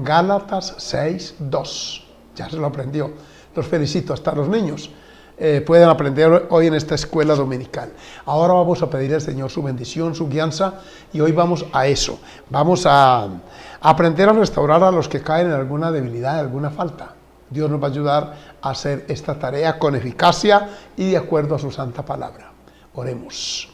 Gálatas 6:2. Ya se lo aprendió. Los felicito, hasta los niños pueden aprender hoy en esta escuela dominical. Ahora vamos a pedir al Señor su bendición, su guianza, y hoy vamos a eso. Vamos a aprender a restaurar a los que caen en alguna debilidad, alguna falta. Dios nos va a ayudar a hacer esta tarea con eficacia y de acuerdo a su santa palabra. Oremos.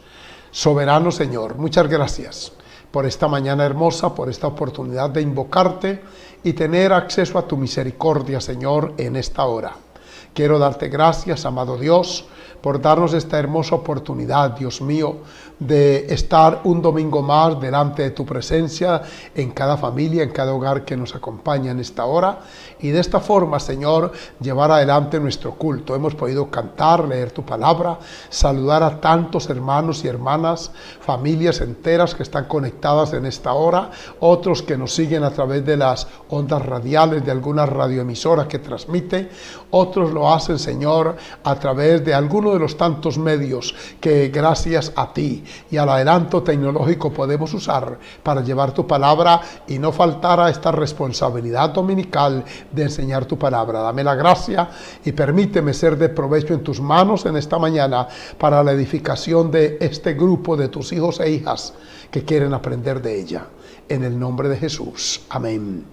Soberano Señor, muchas gracias por esta mañana hermosa, por esta oportunidad de invocarte y tener acceso a tu misericordia, Señor, en esta hora. Quiero darte gracias, amado Dios, por darnos esta hermosa oportunidad, Dios mío, de estar un domingo más delante de tu presencia en cada familia, en cada hogar que nos acompaña en esta hora, y de esta forma, Señor, llevar adelante nuestro culto. Hemos podido cantar, leer tu palabra, saludar a tantos hermanos y hermanas, familias enteras que están conectadas en esta hora, otros que nos siguen a través de las ondas radiales de alguna radioemisora que transmite, otros lo hacen, Señor, a través de alguno de los tantos medios que gracias a ti y al adelanto tecnológico podemos usar para llevar tu palabra y no faltar a esta responsabilidad dominical de enseñar tu palabra. Dame la gracia y permíteme ser de provecho en tus manos en esta mañana para la edificación de este grupo de tus hijos e hijas que quieren aprender de ella. En el nombre de Jesús. Amén.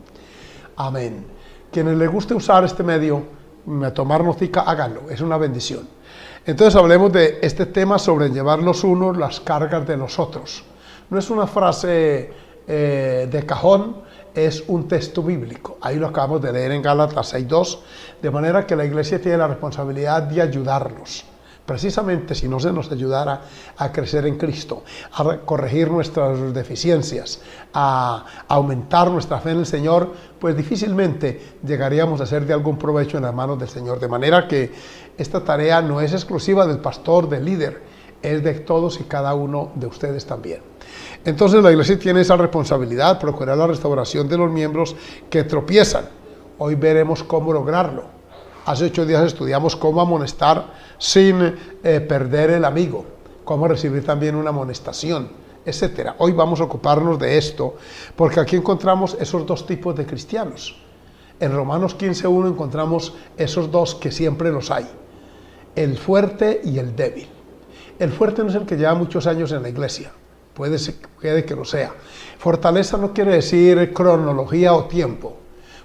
Amén. Quienes les guste usar este medio, tomar notica, háganlo, es una bendición. Entonces hablemos de este tema sobre llevar los unos las cargas de los otros. No es una frase de cajón, es un texto bíblico. Ahí lo acabamos de leer en Gálatas 6:2, de manera que la iglesia tiene la responsabilidad de ayudarnos. Precisamente si no se nos ayudara a crecer en Cristo, a corregir nuestras deficiencias, a aumentar nuestra fe en el Señor, pues difícilmente llegaríamos a ser de algún provecho en las manos del Señor. De manera que esta tarea no es exclusiva del pastor, del líder, es de todos y cada uno de ustedes también. Entonces la iglesia tiene esa responsabilidad, procurar la restauración de los miembros que tropiezan. Hoy veremos cómo lograrlo. Hace 8 días estudiamos cómo amonestar sin perder el amigo, cómo recibir también una amonestación, etc. Hoy vamos a ocuparnos de esto, porque aquí encontramos esos dos tipos de cristianos. En Romanos 15:1 encontramos esos dos que siempre los hay, el fuerte y el débil. El fuerte no es el que lleva muchos años en la iglesia, puede que lo sea. Fortaleza no quiere decir cronología o tiempo.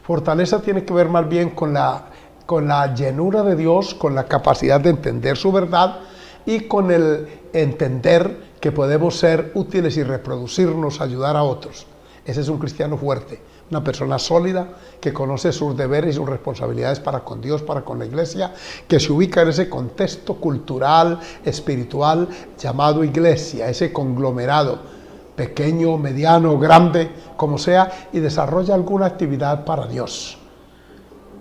Fortaleza tiene que ver más bien con la llenura de Dios, con la capacidad de entender su verdad y con el entender que podemos ser útiles y reproducirnos, ayudar a otros. Ese es un cristiano fuerte, una persona sólida que conoce sus deberes y sus responsabilidades para con Dios, para con la iglesia, que se ubica en ese contexto cultural, espiritual llamado iglesia, ese conglomerado, pequeño, mediano, grande, como sea, y desarrolla alguna actividad para Dios.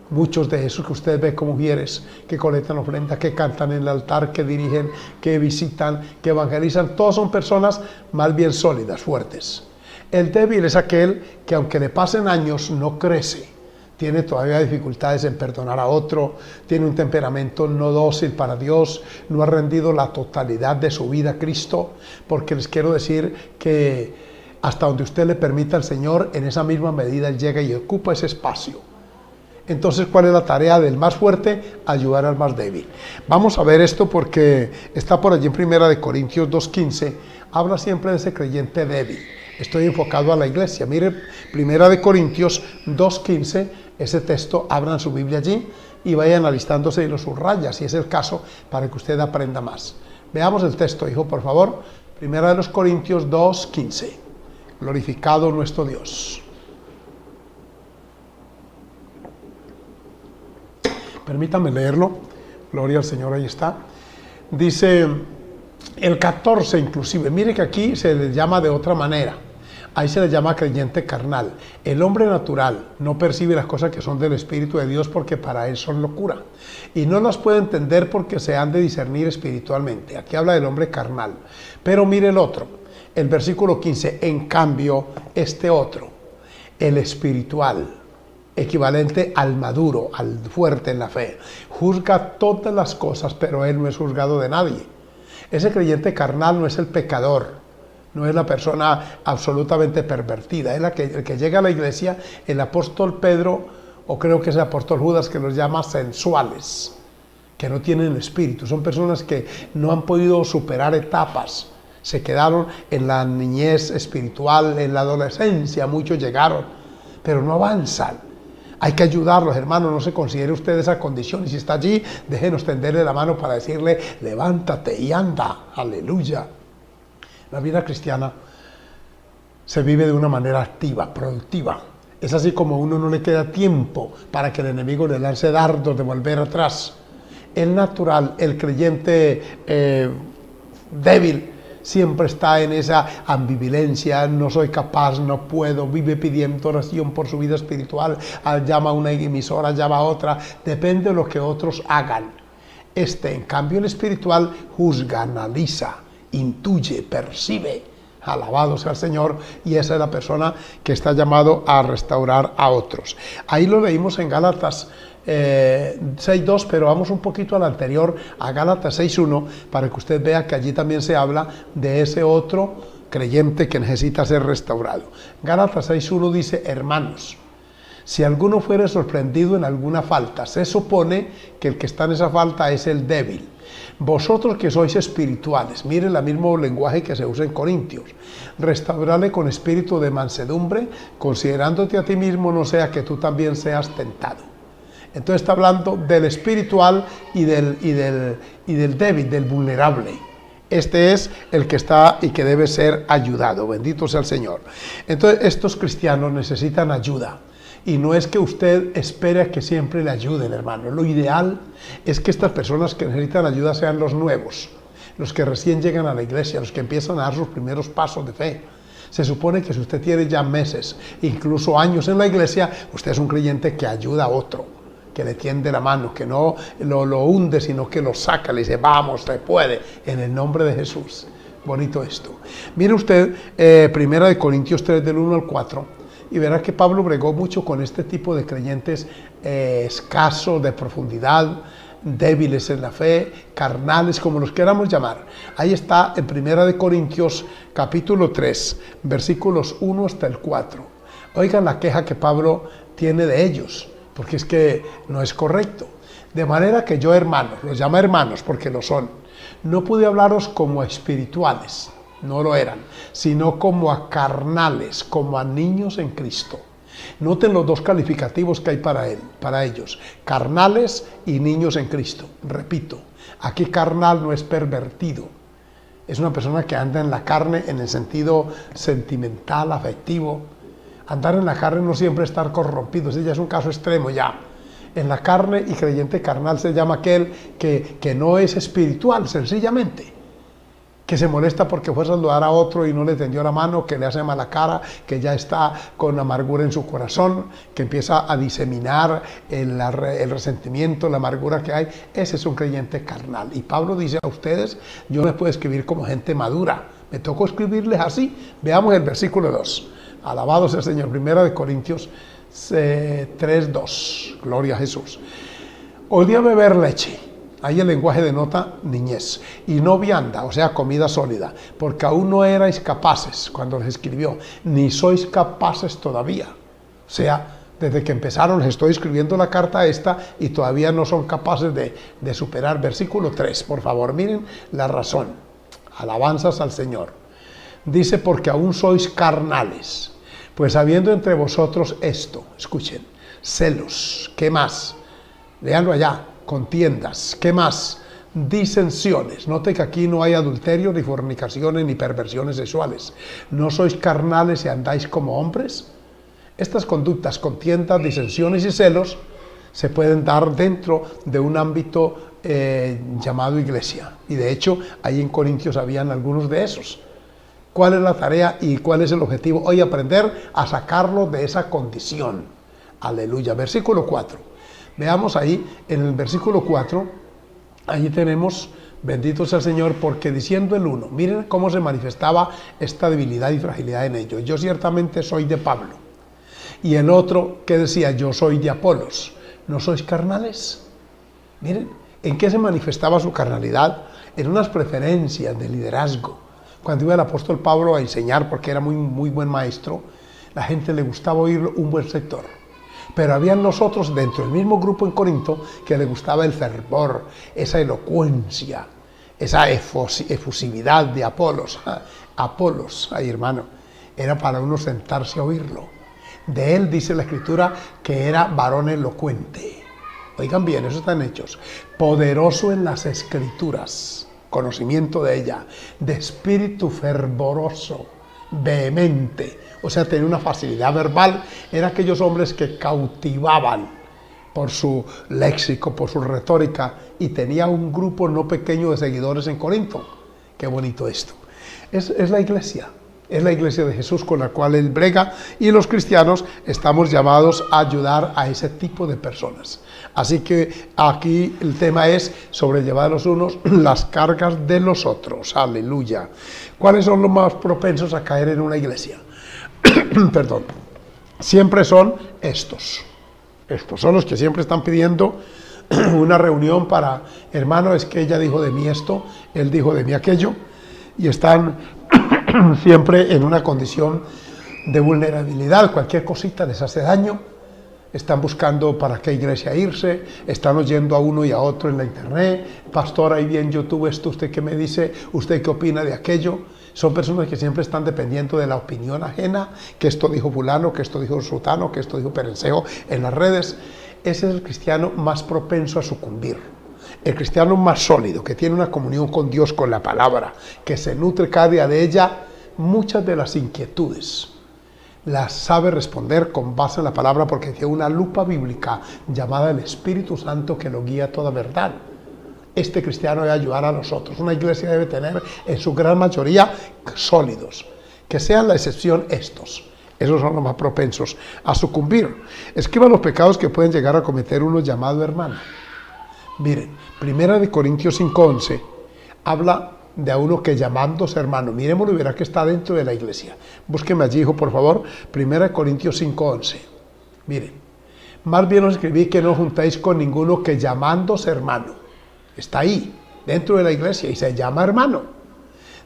Muchos de esos que usted ve como mujeres que colectan ofrenda, que cantan en el altar, que dirigen, que visitan, que evangelizan, todos son personas más bien sólidas, fuertes. El débil es aquel que aunque le pasen años no crece, tiene todavía dificultades en perdonar a otro, tiene un temperamento no dócil para Dios, no ha rendido la totalidad de su vida a Cristo, porque les quiero decir que hasta donde usted le permita al Señor, en esa misma medida Él llega y ocupa ese espacio. Entonces, ¿cuál es la tarea del más fuerte? Ayudar al más débil. Vamos a ver esto porque está por allí en 1 Corintios 2:15, habla siempre de ese creyente débil. Estoy enfocado a la iglesia. Mire, 1 Corintios 2:15, ese texto, abran su Biblia allí y vayan alistándose y lo subraya, si es el caso, para que usted aprenda más. Veamos el texto, hijo, por favor. 1 Corintios 2:15. Glorificado nuestro Dios. Permítame leerlo, gloria al Señor, ahí está. Dice el 14 inclusive, mire que aquí se le llama de otra manera, ahí se le llama creyente carnal. El hombre natural no percibe las cosas que son del Espíritu de Dios porque para él son locura, y no las puede entender porque se han de discernir espiritualmente. Aquí habla del hombre carnal, pero mire el otro, el versículo 15, en cambio este otro, el espiritual, equivalente al maduro, al fuerte en la fe, juzga todas las cosas, pero él no es juzgado de nadie. Ese creyente carnal no es el pecador, no es la persona absolutamente pervertida, es el que llega a la iglesia, el apóstol Pedro, o creo que es el apóstol Judas, que los llama sensuales, que no tienen espíritu, son personas que no han podido superar etapas, se quedaron en la niñez espiritual, en la adolescencia, muchos llegaron, pero no avanzan. Hay que ayudarlos, hermanos, no se considere usted esa condición, y si está allí, déjenos tenderle la mano para decirle, levántate y anda, aleluya. La vida cristiana se vive de una manera activa, productiva. Es así como a uno no le queda tiempo para que el enemigo le lance dardos de volver atrás. El natural, el creyente débil, siempre está en esa ambivalencia, no soy capaz, no puedo, vive pidiendo oración por su vida espiritual, llama a una emisora, llama a otra, depende de lo que otros hagan. En cambio, el espiritual juzga, analiza, intuye, percibe. Alabado sea el Señor, y esa es la persona que está llamado a restaurar a otros. Ahí lo leímos en Gálatas 6.2, pero vamos un poquito al anterior, a Gálatas 6.1, para que usted vea que allí también se habla de ese otro creyente que necesita ser restaurado. Gálatas 6.1 dice, hermanos, si alguno fuere sorprendido en alguna falta, se supone que el que está en esa falta es el débil. Vosotros que sois espirituales, miren el mismo lenguaje que se usa en Corintios, restaurale con espíritu de mansedumbre, considerándote a ti mismo, no sea que tú también seas tentado. Entonces está hablando del espiritual y del débil, del vulnerable. Este es el que está y que debe ser ayudado, bendito sea el Señor. Entonces estos cristianos necesitan ayuda. Y no es que usted espere a que siempre le ayuden, hermano. Lo ideal es que estas personas que necesitan ayuda sean los nuevos, los que recién llegan a la iglesia, los que empiezan a dar sus primeros pasos de fe. Se supone que si usted tiene ya meses, incluso años en la iglesia, usted es un creyente que ayuda a otro, que le tiende la mano, que no lo hunde, sino que lo saca, le dice, vamos, se puede, en el nombre de Jesús. Bonito esto. Mire usted, 1 Corintios 3, del 1 al 4, y verá que Pablo bregó mucho con este tipo de creyentes escasos de profundidad, débiles en la fe, carnales, como los queramos llamar. Ahí está en 1 Corintios capítulo 3, versículos 1 hasta el 4. Oigan la queja que Pablo tiene de ellos, porque es que no es correcto. De manera que yo, hermanos, los llama hermanos porque lo son, no pude hablaros como a espirituales, no lo eran, sino como a carnales, como a niños en Cristo. Noten los dos calificativos que hay para ellos, carnales y niños en Cristo. Repito, aquí carnal no es pervertido, es una persona que anda en la carne en el sentido sentimental, afectivo. Andar en la carne no siempre estar corrompido, ese ya es un caso extremo ya. En la carne, y creyente carnal se llama aquel que no es espiritual, sencillamente, que se molesta porque fue a saludar a otro y no le tendió la mano, que le hace mala cara, que ya está con amargura en su corazón, que empieza a diseminar el resentimiento, la amargura que hay. Ese es un creyente carnal. Y Pablo dice a ustedes, yo no les puedo escribir como gente madura, me tocó escribirles así. Veamos el versículo 2. Alabado sea el Señor. 1 Corintios 3:2. Gloria a Jesús. Odia beber leche. Ahí el lenguaje denota niñez. Y no vianda, o sea, comida sólida. Porque aún no erais capaces cuando les escribió. Ni sois capaces todavía. O sea, desde que empezaron les estoy escribiendo la carta esta y todavía no son capaces de superar. Versículo 3, por favor. Miren la razón. Alabanzas al Señor. Dice, porque aún sois carnales. Pues habiendo entre vosotros esto, escuchen, celos, ¿qué más? Leanlo allá, contiendas, ¿qué más? Disensiones. Note que aquí no hay adulterio, ni fornicaciones, ni perversiones sexuales. ¿No sois carnales y andáis como hombres? Estas conductas, contiendas, disensiones y celos, se pueden dar dentro de un ámbito llamado iglesia. Y de hecho, ahí en Corintios habían algunos de esos. ¿Cuál es la tarea y cuál es el objetivo? Hoy aprender a sacarlo de esa condición. Aleluya. Versículo 4. Veamos ahí, en el versículo 4, allí tenemos, bendito sea el Señor, porque diciendo el uno, miren cómo se manifestaba esta debilidad y fragilidad en ellos. Yo ciertamente soy de Pablo. Y el otro, que decía, yo soy de Apolos. ¿No sois carnales? Miren, ¿en qué se manifestaba su carnalidad? En unas preferencias de liderazgo. Cuando iba el apóstol Pablo a enseñar, porque era muy buen maestro, la gente le gustaba oír un buen sector. Pero habían los otros dentro del mismo grupo en Corinto que le gustaba el fervor, esa elocuencia, esa efusividad de Apolos. Apolos, ay hermano, era para uno sentarse a oírlo. De él dice la Escritura que era varón elocuente. Oigan bien, eso está en Hechos. Poderoso en las Escrituras, conocimiento de ella, de espíritu fervoroso, vehemente, o sea, tenía una facilidad verbal. Eran aquellos hombres que cautivaban por su léxico, por su retórica, y tenía un grupo no pequeño de seguidores en Corinto. Qué bonito esto. Es la iglesia. Es la iglesia de Jesús con la cual él brega, y los cristianos estamos llamados a ayudar a ese tipo de personas. Así que aquí el tema es sobrellevar los unos las cargas de los otros. Aleluya. ¿Cuáles son los más propensos a caer en una iglesia? Perdón. Siempre son estos. Estos son los que siempre están pidiendo una reunión para, hermano, es que ella dijo de mí esto, él dijo de mí aquello, y están siempre en una condición de vulnerabilidad. Cualquier cosita les hace daño. Están buscando para qué iglesia irse, están oyendo a uno y a otro en la internet. Pastor, ahí vi en YouTube esto, ¿usted qué me dice? ¿Usted qué opina de aquello? Son personas que siempre están dependiendo de la opinión ajena, que esto dijo fulano, que esto dijo sutano, que esto dijo perenseo en las redes. Ese es el cristiano más propenso a sucumbir. El cristiano más sólido, que tiene una comunión con Dios, con la palabra, que se nutre cada día de ella, muchas de las inquietudes las sabe responder con base en la palabra, porque tiene una lupa bíblica llamada el Espíritu Santo que lo guía a toda verdad. Este cristiano debe ayudar a los otros. Una iglesia debe tener en su gran mayoría sólidos, que sean la excepción estos. Esos son los más propensos a sucumbir. Esquiva los pecados que pueden llegar a cometer uno llamado hermano. Miren, 1 Corintios 5:11 habla de a uno que llamándose hermano. Miremoslo y verá que está dentro de la iglesia. Búsqueme allí, hijo, por favor. 1 Corintios 5:11. Miren, más bien os escribí que no juntáis con ninguno que llamándose hermano. Está ahí, dentro de la iglesia, y se llama hermano.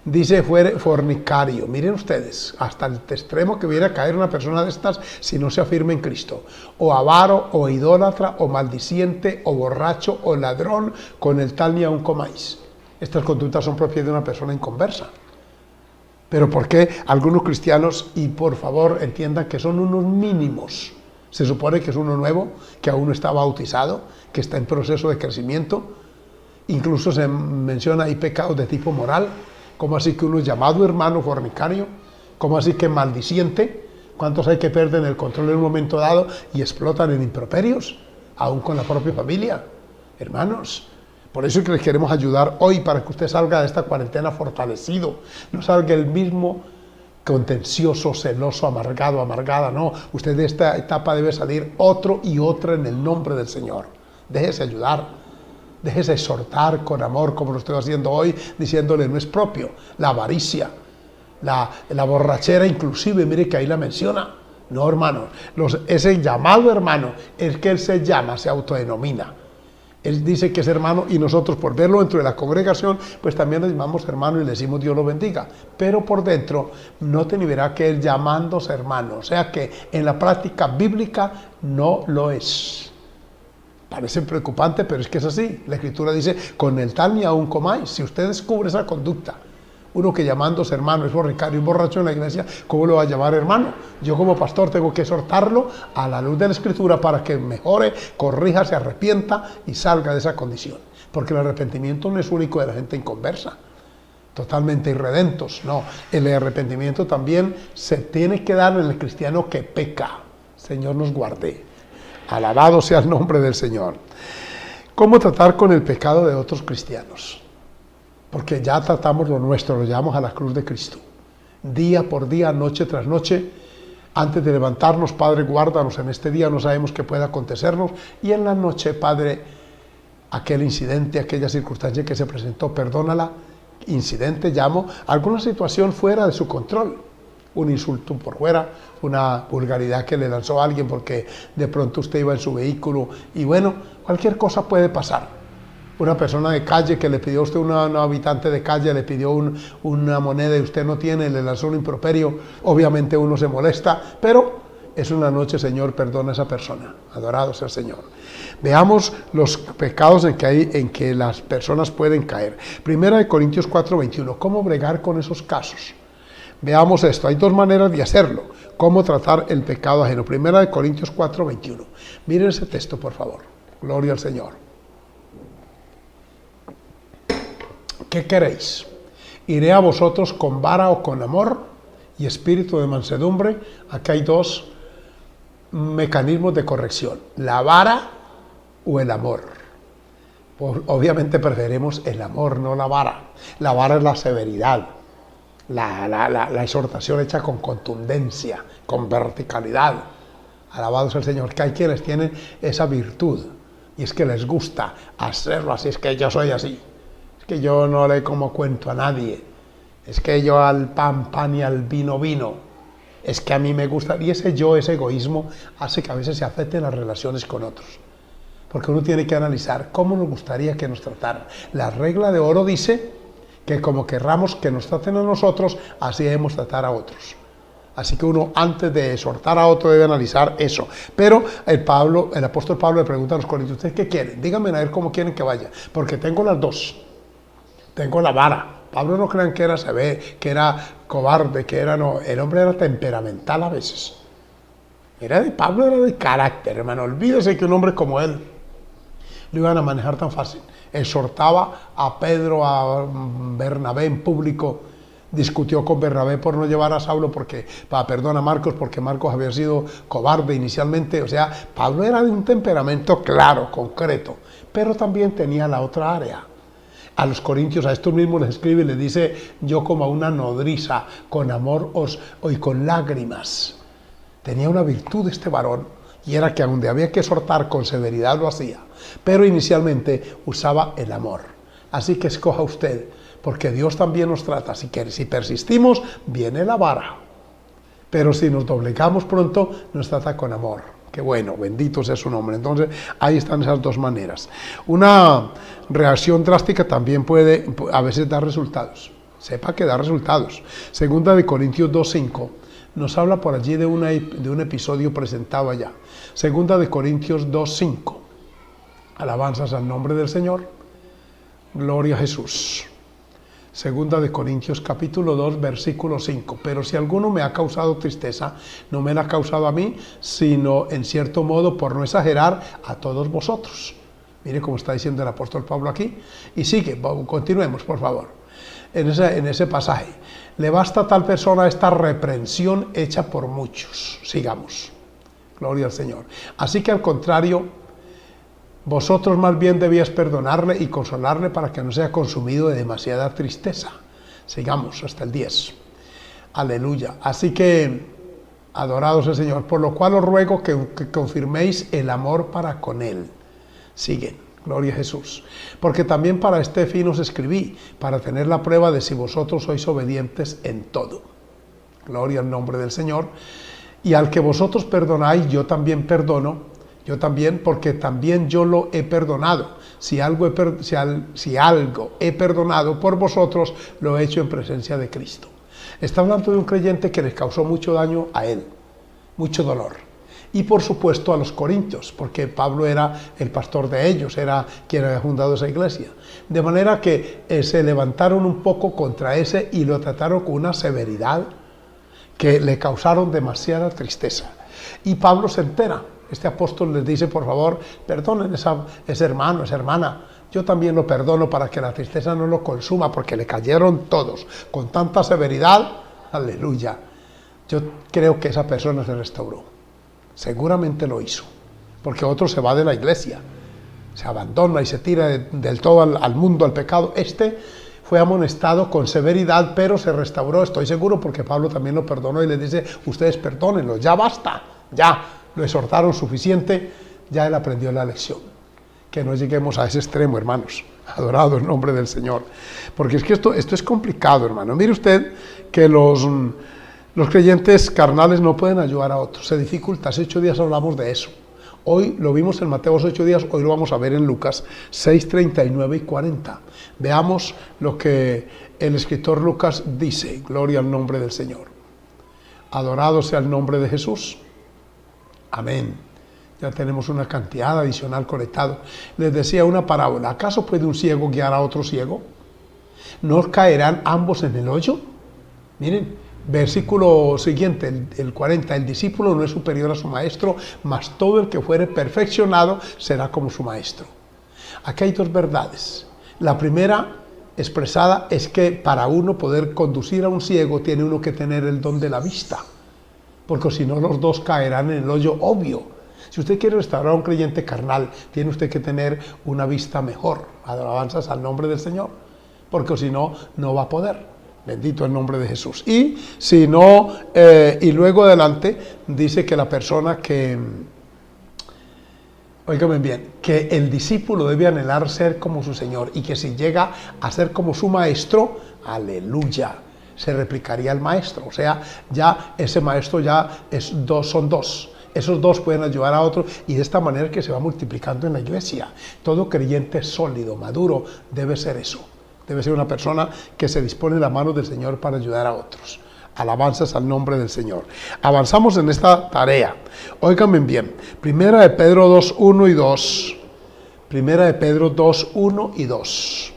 Dice fuere fornicario. Miren ustedes, hasta el extremo que viene a caer una persona de estas si no se afirma en Cristo. O avaro, o idólatra, o maldiciente, o borracho, o ladrón, con el tal ni aun comáis. Estas conductas son propias de una persona inconversa. Pero ¿por qué algunos cristianos, y por favor entiendan que son unos mínimos? Se supone que es uno nuevo, que aún no está bautizado, que está en proceso de crecimiento. Incluso se menciona ahí pecados de tipo moral. ¿Cómo así que uno es llamado hermano fornicario? ¿Cómo así que maldiciente? ¿Cuántos hay que pierden el control en un momento dado y explotan en improperios? Aún con la propia familia. Hermanos, por eso es que les queremos ayudar hoy para que usted salga de esta cuarentena fortalecido. No salga el mismo contencioso, celoso, amargado, amargada. No, usted de esta etapa debe salir otro y otra en el nombre del Señor. Déjese ayudar. Déjese exhortar con amor, como lo estoy haciendo hoy, diciéndole no es propio. La avaricia, la borrachera inclusive, mire que ahí la menciona. No, hermano, ese llamado hermano, es que él se llama, se autodenomina. Él dice que es hermano y nosotros por verlo dentro de la congregación, pues también le llamamos hermano y le decimos Dios lo bendiga. Pero por dentro, noten y verá que él llamándose hermano, o sea que en la práctica bíblica no lo es. Parece preocupante, pero es que es así. La Escritura dice, con el tal ni aun comáis. Si usted descubre esa conducta, uno que llamándose hermano es fornicario y borracho en la iglesia, ¿cómo lo va a llamar hermano? Yo como pastor tengo que exhortarlo a la luz de la Escritura para que mejore, corrija, se arrepienta y salga de esa condición. Porque el arrepentimiento no es único de la gente inconversa, totalmente irredentos. No, el arrepentimiento también se tiene que dar en el cristiano que peca. Señor nos guarde. Alabado sea el nombre del Señor. ¿Cómo tratar con el pecado de otros cristianos? Porque ya tratamos lo nuestro, lo llevamos a la cruz de Cristo. Día por día, noche tras noche, antes de levantarnos, Padre, guárdanos en este día, no sabemos qué pueda acontecernos. Y en la noche, Padre, aquel incidente, aquella circunstancia que se presentó, perdónala. Incidente, llamo, alguna situación fuera de su control. Un insulto por fuera, una vulgaridad que le lanzó a alguien porque de pronto usted iba en su vehículo y bueno, cualquier cosa puede pasar. Una persona de calle que le pidió a usted, una habitante de calle, le pidió una moneda y usted no tiene, le lanzó un improperio, obviamente uno se molesta, pero es una noche, Señor, perdona a esa persona. Adorado sea el Señor. Veamos los pecados en que las personas pueden caer. Primera de Corintios 4:21. ¿Cómo bregar con esos casos? Veamos esto. Hay dos maneras de hacerlo. ¿Cómo tratar el pecado ajeno? Primera de Corintios 4:21. Miren ese texto, por favor. Gloria al Señor. ¿Qué queréis? ¿Iré a vosotros con vara o con amor y espíritu de mansedumbre? Aquí hay dos mecanismos de corrección: la vara o el amor. Obviamente preferimos el amor, no la vara. La vara es la severidad, la exhortación hecha con contundencia, con verticalidad. Alabado sea el Señor, que hay quienes tienen esa virtud y es que les gusta hacerlo así. Es que yo soy así, es que yo no le como cuento a nadie, es que yo al pan y al vino vino, es que a mí me gusta. Y ese egoísmo hace que a veces se afecten las relaciones con otros, porque uno tiene que analizar cómo nos gustaría que nos trataran. La regla de oro dice que como querramos que nos traten a nosotros, así debemos tratar a otros. Así que uno, antes de exhortar a otro, debe analizar eso. Pero el apóstol Pablo le pregunta a los corintios: ¿ustedes qué quieren? Díganme a ver cómo quieren que vaya, porque tengo las dos. Tengo la vara. Pablo, no crean que era severo, que era cobarde, que era no. El hombre era temperamental a veces. Pablo era de carácter, hermano. Olvídese que un hombre como él lo iban a manejar tan fácil. Exhortaba a Pedro, a Bernabé en público. Discutió con Bernabé por no llevar a Saulo a Marcos, porque Marcos había sido cobarde inicialmente. O sea, Pablo era de un temperamento claro, concreto, pero también tenía la otra área. A los corintios, a estos mismos les escribe y les dice: yo como a una nodriza, con amor y con lágrimas. Tenía una virtud este varón, y era que donde había que exhortar con severidad lo hacía, pero inicialmente usaba el amor. Así que escoja usted, porque Dios también nos trata. Si persistimos, viene la vara, pero si nos doblegamos pronto, nos trata con amor. Qué bueno, bendito sea su nombre. Entonces, ahí están esas dos maneras. Una reacción drástica también puede a veces dar resultados. Sepa que da resultados. Segunda de Corintios 2:5 nos habla por allí de un episodio presentado allá. Segunda de Corintios 2:5. Alabanzas al nombre del Señor. Gloria a Jesús. Segunda de Corintios capítulo 2, versículo 5. Pero si alguno me ha causado tristeza, no me la ha causado a mí, sino en cierto modo, por no exagerar, a todos vosotros. Mire cómo está diciendo el apóstol Pablo aquí. Y sigue, continuemos por favor. En ese pasaje: le basta a tal persona esta reprensión hecha por muchos. Sigamos. Gloria al Señor. Así que al contrario, vosotros más bien debíais perdonarle y consolarle para que no sea consumido de demasiada tristeza. Sigamos hasta el 10. Aleluya. Así que, adorados el Señor, por lo cual os ruego que confirméis el amor para con Él. Siguen. Gloria a Jesús. Porque también para este fin os escribí, para tener la prueba de si vosotros sois obedientes en todo. Gloria al nombre del Señor. Y al que vosotros perdonáis, yo también perdono. Yo también, porque también yo lo he perdonado. Si algo he perdonado por vosotros, lo he hecho en presencia de Cristo. Está hablando de un creyente que les causó mucho daño a él, mucho dolor. Y por supuesto a los corintios, porque Pablo era el pastor de ellos, era quien había fundado esa iglesia. De manera que se levantaron un poco contra ese y lo trataron con una severidad que le causaron demasiada tristeza. Y Pablo se entera. Este apóstol les dice: por favor, perdonen ese hermano, esa hermana. Yo también lo perdono para que la tristeza no lo consuma, porque le cayeron todos con tanta severidad. Aleluya. Yo creo que esa persona se restauró. Seguramente lo hizo, porque otro se va de la iglesia, se abandona y se tira del todo al mundo, al pecado. Este fue amonestado con severidad, pero se restauró, estoy seguro, porque Pablo también lo perdonó y les dice: ustedes perdónenlo, ya basta, ya. Lo exhortaron suficiente, ya él aprendió la lección. Que no lleguemos a ese extremo, hermanos. Adorado el nombre del Señor. Porque es que esto es complicado, hermano. Mire usted que los creyentes carnales no pueden ayudar a otros. Se dificulta. Hace 8 días hablamos de eso. Hoy lo vimos en Mateo 8 días, hoy lo vamos a ver en Lucas 6, 39 y 40. Veamos lo que el escritor Lucas dice. Gloria al nombre del Señor. Adorado sea el nombre de Jesús. Amén. Ya tenemos una cantidad adicional conectado. Les decía una parábola. ¿Acaso puede un ciego guiar a otro ciego? ¿No caerán ambos en el hoyo? Miren, versículo siguiente, el 40. El discípulo no es superior a su maestro, mas todo el que fuere perfeccionado será como su maestro. Aquí hay dos verdades. La primera expresada es que para uno poder conducir a un ciego tiene uno que tener el don de la vista, porque si no los dos caerán en el hoyo obvio. Si usted quiere restaurar a un creyente carnal, tiene usted que tener una vista mejor. Alabanzas al nombre del Señor, porque si no, no va a poder. Bendito el nombre de Jesús. Y si no, y luego adelante dice que la persona que, óigame bien, que el discípulo debe anhelar ser como su Señor, y que si llega a ser como su maestro, aleluya, se replicaría al maestro. O sea, ya ese maestro ya son dos. Esos dos pueden ayudar a otros, y de esta manera que se va multiplicando en la iglesia. Todo creyente sólido, maduro, debe ser eso. Debe ser una persona que se dispone en la mano del Señor para ayudar a otros. Alabanzas al nombre del Señor. Avanzamos en esta tarea. Óiganme bien. Primera de Pedro 2, 1 y 2. Primera de Pedro 2, 1 y 2.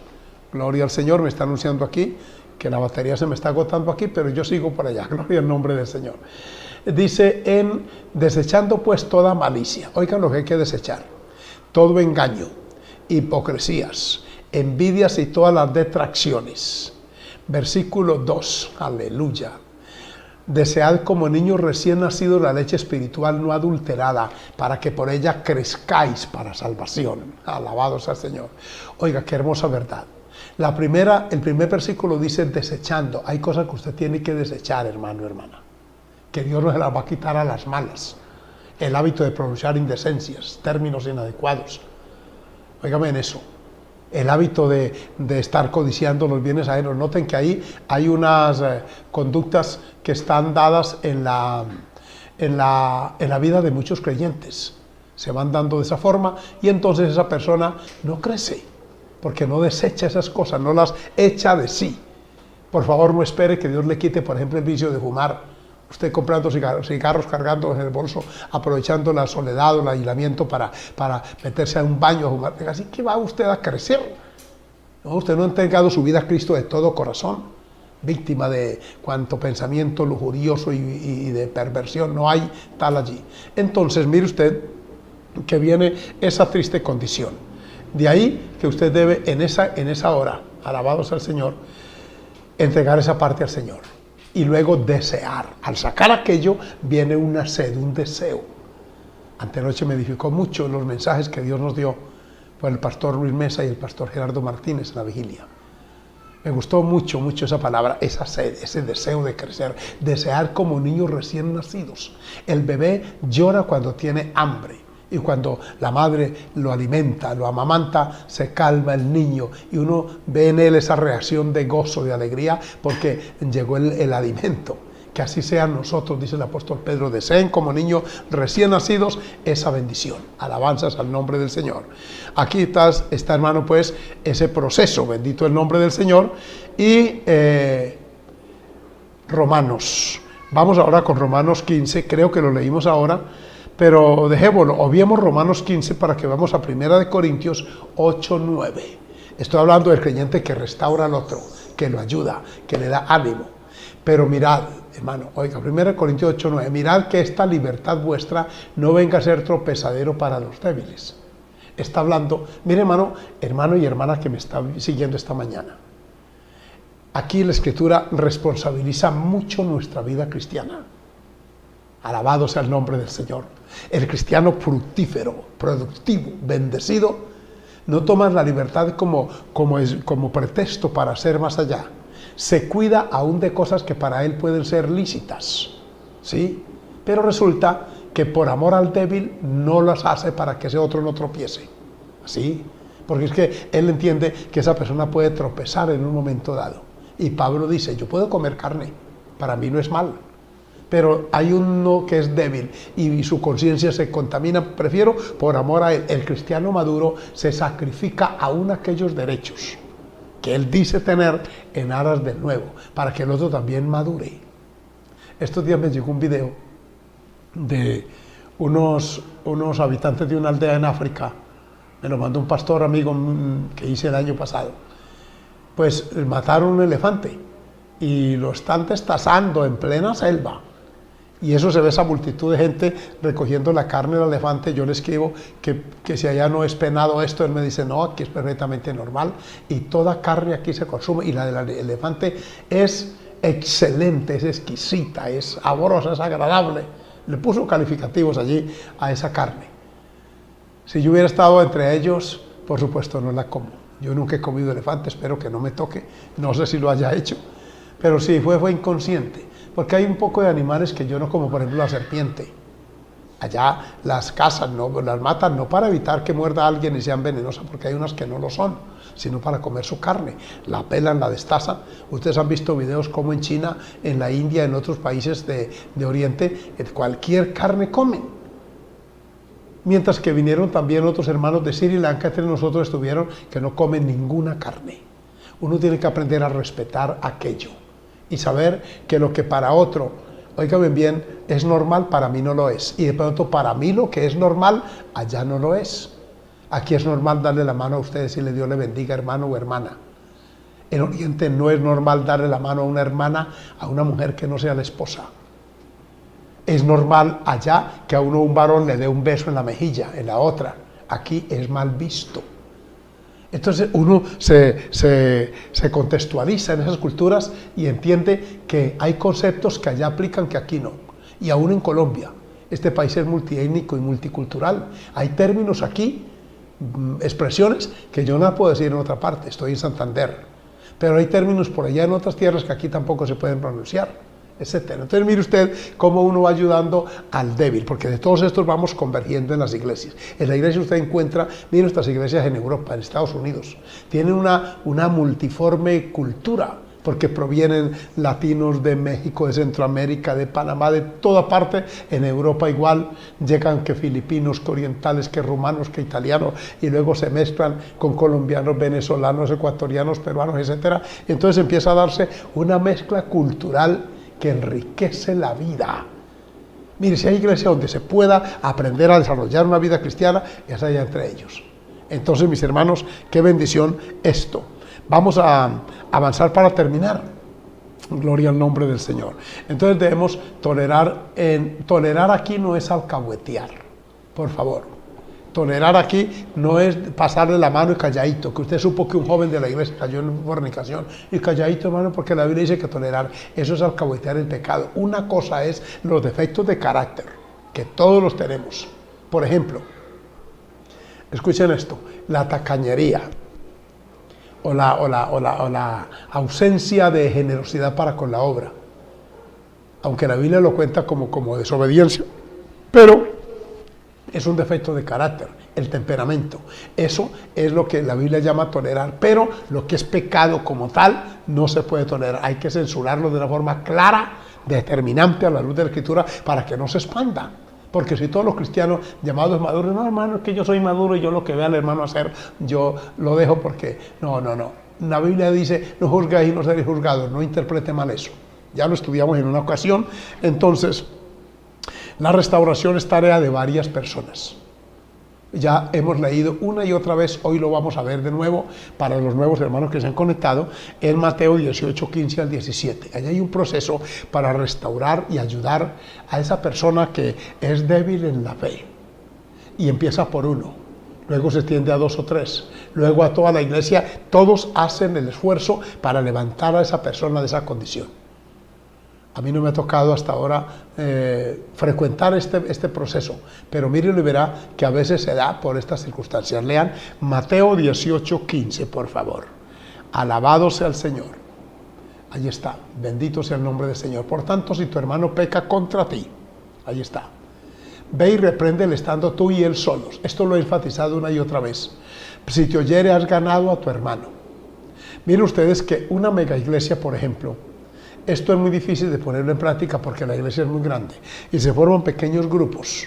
Gloria al Señor. Me está anunciando aquí que la batería se me está agotando aquí, pero yo sigo por allá. Gloria al nombre del Señor. Dice, desechando pues toda malicia. Oigan lo que hay que desechar. Todo engaño, hipocresías, envidias y todas las detracciones. Versículo 2, aleluya. Desead como niños recién nacidos la leche espiritual no adulterada, para que por ella crezcáis para salvación. Alabado sea el Señor. Oiga, qué hermosa verdad. El primer versículo dice desechando. Hay cosas que usted tiene que desechar, hermano, hermana, que Dios no se las va a quitar a las malas. El hábito de pronunciar indecencias, términos inadecuados. Óigame en eso. El hábito de estar codiciando los bienes ajenos. Noten que ahí hay unas conductas que están dadas en la vida de muchos creyentes. Se van dando de esa forma, y entonces esa persona no crece, porque no desecha esas cosas, no las echa de sí. Por favor, no espere que Dios le quite, por ejemplo, el vicio de fumar. Usted comprando cigarros, cargándolos en el bolso, aprovechando la soledad o el aislamiento para meterse a un baño a fumar. Así que va usted a crecer. ¿No? Usted no ha entregado su vida a Cristo de todo corazón, víctima de cuanto pensamiento lujurioso y de perversión. No hay tal allí. Entonces, mire usted que viene esa triste condición. De ahí que usted debe en esa hora, alabados al Señor, entregar esa parte al Señor. Y luego desear. Al sacar aquello viene una sed, un deseo. Antenoche me edificó mucho los mensajes que Dios nos dio por el pastor Luis Mesa y el pastor Gerardo Martínez en la vigilia. Me gustó mucho, mucho esa palabra, esa sed, ese deseo de crecer, desear como niños recién nacidos. El bebé llora cuando tiene hambre. Y cuando la madre lo alimenta, lo amamanta, se calma el niño y uno ve en él esa reacción de gozo, de alegría, porque llegó el alimento. Que así sean nosotros, dice el apóstol Pedro, deseen como niños recién nacidos esa bendición. Alabanzas al nombre del Señor. Aquí está, hermano, pues, ese proceso, bendito el nombre del Señor. Y Romanos. Vamos ahora con Romanos 15, creo que lo leímos ahora. Pero dejémoslo, obviemos Romanos 15 para que vamos a 1 Corintios 8, 9. Estoy hablando del creyente que restaura al otro, que lo ayuda, que le da ánimo. Pero mirad, hermano, oiga, 1 Corintios 8, 9, mirad que esta libertad vuestra no venga a ser tropezadero para los débiles. Está hablando, mire hermano y hermana que me está siguiendo esta mañana. Aquí la Escritura responsabiliza mucho nuestra vida cristiana. Alabado sea el nombre del Señor. El cristiano fructífero, productivo, bendecido, no toma la libertad como pretexto para ser más allá. Se cuida aún de cosas que para él pueden ser lícitas, ¿sí? Pero resulta que por amor al débil no las hace para que ese otro no tropiece, ¿sí? Porque es que él entiende que esa persona puede tropezar en un momento dado. Y Pablo dice, yo puedo comer carne, para mí no es mal. pero hay uno que es débil y su conciencia se contamina. Prefiero por amor a él. El cristiano maduro se sacrifica aún aquellos derechos que él dice tener en aras del nuevo, para que el otro también madure. Estos días me llegó un video de unos habitantes de una aldea en África. Me lo mandó un pastor amigo que hice el año pasado. Pues mataron un elefante y lo están destazando en plena selva. Y eso se ve, esa multitud de gente recogiendo la carne del elefante. Yo le escribo que si allá no es penado esto, él me dice no, aquí es perfectamente normal y toda carne aquí se consume, y la del elefante es excelente, es exquisita, es sabrosa, es agradable. Le puso calificativos allí a esa carne. Si yo hubiera estado entre ellos, por supuesto no la como. Yo nunca he comido elefante, espero que no me toque, no sé si lo haya hecho, pero sí fue inconsciente. Porque hay un poco de animales que yo no como, por ejemplo la serpiente. Allá las cazan, no, las matan no para evitar que muerda a alguien y sean venenosas, porque hay unas que no lo son, sino para comer su carne. La pelan, la destazan. Ustedes han visto videos como en China, en la India, en otros países de Oriente, cualquier carne comen. Mientras que vinieron también otros hermanos de Sri Lanka, entre nosotros estuvieron, que no comen ninguna carne. Uno tiene que aprender a respetar aquello y saber que lo que para otro, óigame bien, es normal, para mí no lo es. Y de pronto para mí lo que es normal, allá no lo es. Aquí es normal darle la mano a ustedes y le Dios le bendiga, hermano o hermana. En Oriente no es normal darle la mano a una hermana, a una mujer que no sea la esposa. Es normal allá que a uno, un varón, le dé un beso en la mejilla, en la otra. Aquí es mal visto. Entonces uno se contextualiza en esas culturas y entiende que hay conceptos que allá aplican que aquí no. Y aún en Colombia, este país es multiétnico y multicultural. Hay términos aquí, expresiones que yo no puedo decir en otra parte, estoy en Santander. Pero hay términos por allá en otras tierras que aquí tampoco se pueden pronunciar, etcétera. Entonces mire usted cómo uno va ayudando al débil, porque de todos estos vamos convergiendo en las iglesias. En la iglesia usted encuentra, mire nuestras iglesias en Europa, en Estados Unidos, tienen una multiforme cultura, porque provienen latinos de México, de Centroamérica, de Panamá, de toda parte. En Europa igual, llegan que filipinos, que orientales, que rumanos, que italianos, y luego se mezclan con colombianos, venezolanos, ecuatorianos, peruanos, etcétera. Entonces empieza a darse una mezcla cultural que enriquece la vida. Mire, si hay iglesia donde se pueda aprender a desarrollar una vida cristiana, es allá entre ellos. Entonces, mis hermanos, qué bendición esto. Vamos a avanzar para terminar. Gloria al nombre del Señor. Entonces debemos tolerar. Tolerar aquí no es alcahuetear, por favor. Tolerar aquí no es pasarle la mano y calladito, que usted supo que un joven de la iglesia cayó en fornicación y calladito, hermano, porque la Biblia dice que tolerar, eso es alcahuetear el pecado. Una cosa es los defectos de carácter, que todos los tenemos. Por ejemplo, escuchen esto, la tacañería o la ausencia de generosidad para con la obra, aunque la Biblia lo cuenta como desobediencia, pero es un defecto de carácter, el temperamento. Eso es lo que la Biblia llama tolerar, pero lo que es pecado como tal no se puede tolerar. Hay que censurarlo de una forma clara, determinante a la luz de la Escritura, para que no se expanda. Porque si todos los cristianos llamados maduros, no, hermano, es que yo soy maduro y yo lo que vea al hermano hacer, yo lo dejo porque... No. La Biblia dice, no juzgáis y no seréis juzgados, no interprete mal eso. Ya lo estudiamos en una ocasión. Entonces, la restauración es tarea de varias personas. Ya hemos leído una y otra vez, hoy lo vamos a ver de nuevo para los nuevos hermanos que se han conectado, en Mateo 18, 15 al 17. Allí hay un proceso para restaurar y ayudar a esa persona que es débil en la fe. Y empieza por uno, luego se extiende a 2 o 3, luego a toda la iglesia. Todos hacen el esfuerzo para levantar a esa persona de esa condición. A mí no me ha tocado hasta ahora frecuentar este proceso, pero mírenlo y verá que a veces se da por estas circunstancias. Lean Mateo 18, 15, por favor. Alabado sea el Señor. Ahí está, bendito sea el nombre del Señor. Por tanto, si tu hermano peca contra ti, ahí está, ve y repréndele estando tú y él solos. Esto lo he enfatizado una y otra vez. Si te oyere, has ganado a tu hermano. Miren ustedes que una mega iglesia, por ejemplo, Esto es muy difícil de ponerlo en práctica porque la iglesia es muy grande y se forman pequeños grupos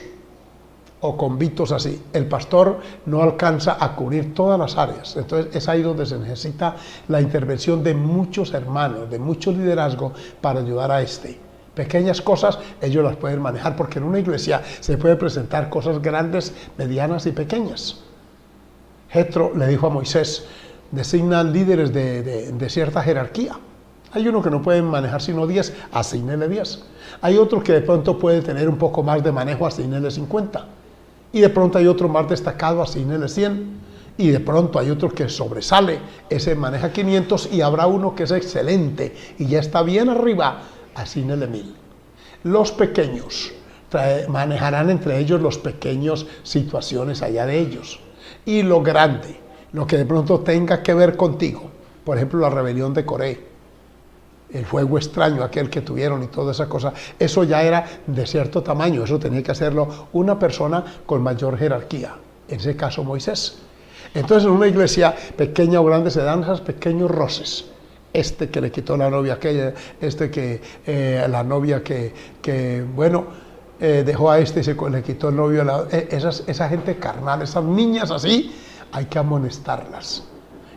o convitos así. El pastor no alcanza a cubrir todas las áreas. Entonces es ahí donde se necesita la intervención de muchos hermanos, de mucho liderazgo para ayudar a pequeñas cosas ellos las pueden manejar, porque en una iglesia se pueden presentar cosas grandes, medianas y pequeñas. Jetro le dijo a Moisés: designan líderes de cierta jerarquía. Hay uno que no puede manejar sino 10, asígnele 10. Hay otro que de pronto puede tener un poco más de manejo, asígnele 50. Y de pronto hay otro más destacado, asígnele 100. Y de pronto hay otro que sobresale, ese maneja 500, y habrá uno que es excelente y ya está bien arriba, asígnele 1000. Los pequeños manejarán entre ellos los pequeños situaciones allá de ellos. Y lo grande, lo que de pronto tenga que ver contigo, por ejemplo la rebelión de Coré, el fuego extraño aquel que tuvieron y toda esa cosa, eso ya era de cierto tamaño, eso tenía que hacerlo una persona con mayor jerarquía, en ese caso Moisés. Entonces en una iglesia pequeña o grande se dan esos pequeños roces. Que le quitó la novia aquella, la novia que dejó a y le quitó el novio a esa gente carnal, esas niñas así, hay que amonestarlas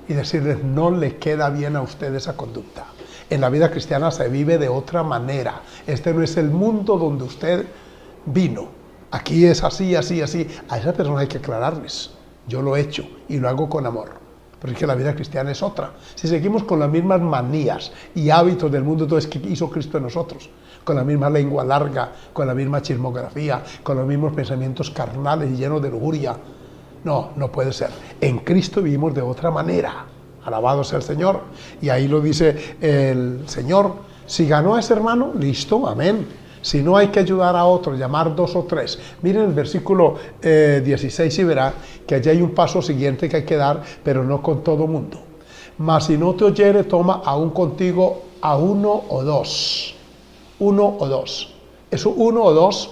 y decirles: no le queda bien a usted esa conducta. En la vida cristiana se vive de otra manera. Este no es el mundo donde usted vino. Aquí es así, así, así. A esa persona hay que aclararles. Yo lo he hecho y lo hago con amor. Pero es que la vida cristiana es otra. Si seguimos con las mismas manías y hábitos del mundo, entonces ¿qué hizo Cristo en nosotros? Con la misma lengua larga, con la misma chismografía, con los mismos pensamientos carnales y llenos de lujuria. No, no puede ser. En Cristo vivimos de otra manera. Alabado sea el Señor. Y ahí lo dice el Señor: si ganó a ese hermano, listo, amén. Si no, hay que ayudar a otro, llamar 2 o 3. Miren el versículo 16 y verá que allí hay un paso siguiente que hay que dar, pero no con todo mundo. Mas si no te oyere, toma aún contigo a 1 o 2. 1 o 2. Eso 1 o 2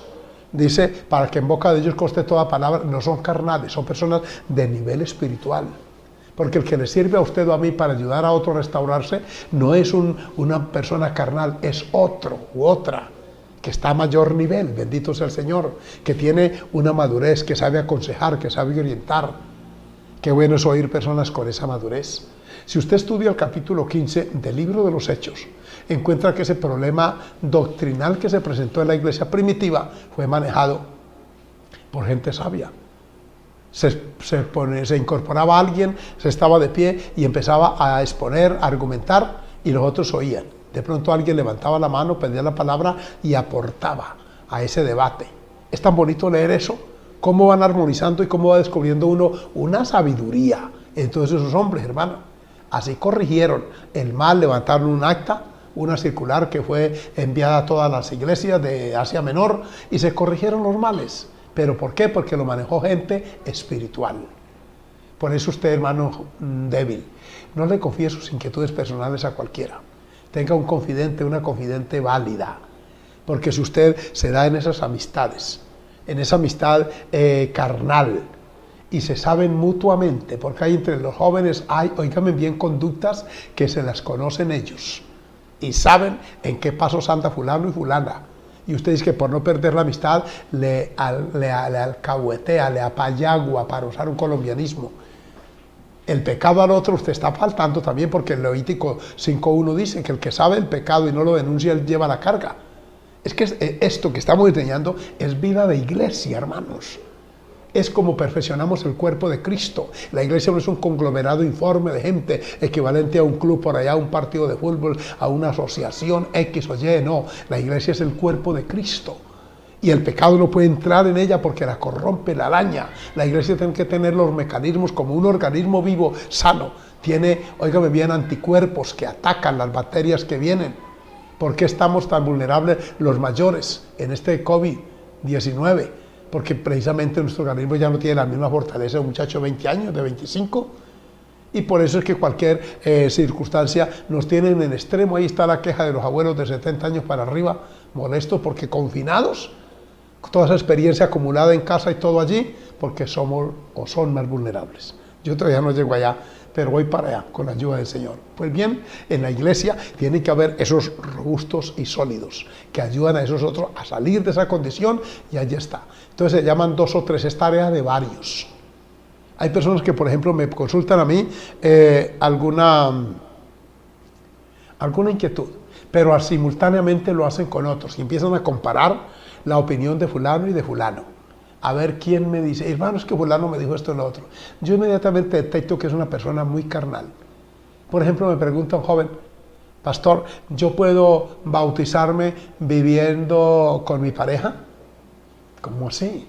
dice, para que en boca de ellos conste toda palabra. No son carnales, son personas de nivel espiritual. Porque el que le sirve a usted o a mí para ayudar a otro a restaurarse no es una persona carnal, es otro u otra que está a mayor nivel, bendito sea el Señor, que tiene una madurez, que sabe aconsejar, que sabe orientar. Qué bueno es oír personas con esa madurez. Si usted estudia el capítulo 15 del libro de los Hechos, encuentra que ese problema doctrinal que se presentó en la iglesia primitiva fue manejado por gente sabia. Se incorporaba alguien, se estaba de pie y empezaba a exponer, a argumentar, y los otros oían. De pronto alguien levantaba la mano, pedía la palabra y aportaba a ese debate. Es tan bonito leer eso, cómo van armonizando y cómo va descubriendo uno una sabiduría en todos esos hombres, hermano. Así corrigieron el mal, levantaron un acta, una circular que fue enviada a todas las iglesias de Asia Menor, y se corrigieron los males. ¿Pero por qué? Porque lo manejó gente espiritual. Por eso usted, hermano débil, no le confíe sus inquietudes personales a cualquiera. Tenga un confidente, una confidente válida. Porque si usted se da en esas amistades, en esa amistad carnal, y se saben mutuamente, porque hay entre los jóvenes, oígame bien, conductas que se las conocen ellos, y saben en qué pasos anda fulano y fulana. Y usted dice que por no perder la amistad le alcahuetea, le apayagua, para usar un colombianismo. El pecado al otro usted está faltando también, porque en Levítico 5:1 dice que el que sabe el pecado y no lo denuncia, él lleva la carga. Es que esto que estamos enseñando es vida de iglesia, hermanos. Es como perfeccionamos el cuerpo de Cristo. La iglesia no es un conglomerado informe de gente equivalente a un club por allá, a un partido de fútbol, a una asociación X o Y. No, la iglesia es el cuerpo de Cristo. Y el pecado no puede entrar en ella porque la corrompe, la daña. La iglesia tiene que tener los mecanismos como un organismo vivo, sano. Tiene, óigame bien, anticuerpos que atacan las bacterias que vienen. ¿Por qué estamos tan vulnerables los mayores en este COVID-19? Porque precisamente nuestro organismo ya no tiene la misma fortaleza de un muchacho de 20 años, de 25. Y por eso es que cualquier circunstancia nos tiene en el extremo. Ahí está la queja de los abuelos de 70 años para arriba, molestos porque confinados, toda esa experiencia acumulada en casa y todo allí, porque somos o son más vulnerables. Yo todavía no llego allá, pero voy para allá con la ayuda del Señor. Pues bien, en la iglesia tiene que haber esos robustos y sólidos que ayudan a esos otros a salir de esa condición y allí está. Entonces se llaman 2 o 3, es tarea de varios. Hay personas que, por ejemplo, me consultan a mí alguna inquietud, pero simultáneamente lo hacen con otros y empiezan a comparar la opinión de fulano y de fulano. A ver quién me dice, hermano, es que fulano me dijo esto y lo otro. Yo inmediatamente detecto que es una persona muy carnal. Por ejemplo, me pregunta un joven, pastor, ¿yo puedo bautizarme viviendo con mi pareja? ¿Cómo así?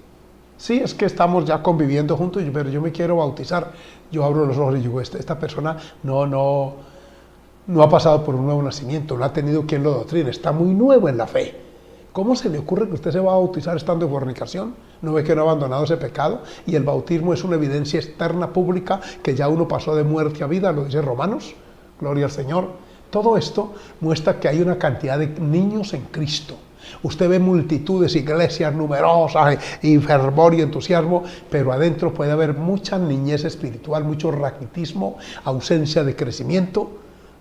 Sí, es que estamos ya conviviendo juntos, pero yo me quiero bautizar. Yo abro los ojos y digo, esta persona no ha pasado por un nuevo nacimiento, no ha tenido quien lo doctrine, está muy nuevo en la fe. ¿Cómo se le ocurre que usted se va a bautizar estando en fornicación? ¿No ve que no ha abandonado ese pecado? Y el bautismo es una evidencia externa pública que ya uno pasó de muerte a vida, lo dice Romanos. Gloria al Señor. Todo esto muestra que hay una cantidad de niños en Cristo. Usted ve multitudes, iglesias numerosas, y fervor y entusiasmo, pero adentro puede haber mucha niñez espiritual, mucho raquitismo, ausencia de crecimiento.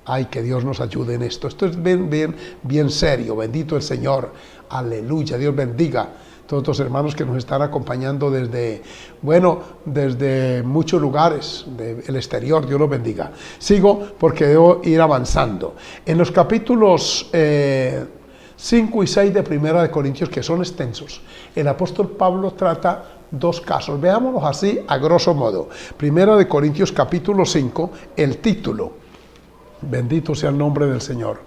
Ay, que Dios nos ayude en esto. Esto es bien serio. Bendito el Señor. Aleluya. Dios bendiga todos los hermanos que nos están acompañando desde muchos lugares del exterior. Dios los bendiga. Sigo porque debo ir avanzando. En los capítulos 5 y 6 de Primera de Corintios, que son extensos, el apóstol Pablo trata 2 casos. Veámoslos así a grosso modo. Primera de Corintios capítulo 5, el título, bendito sea el nombre del Señor,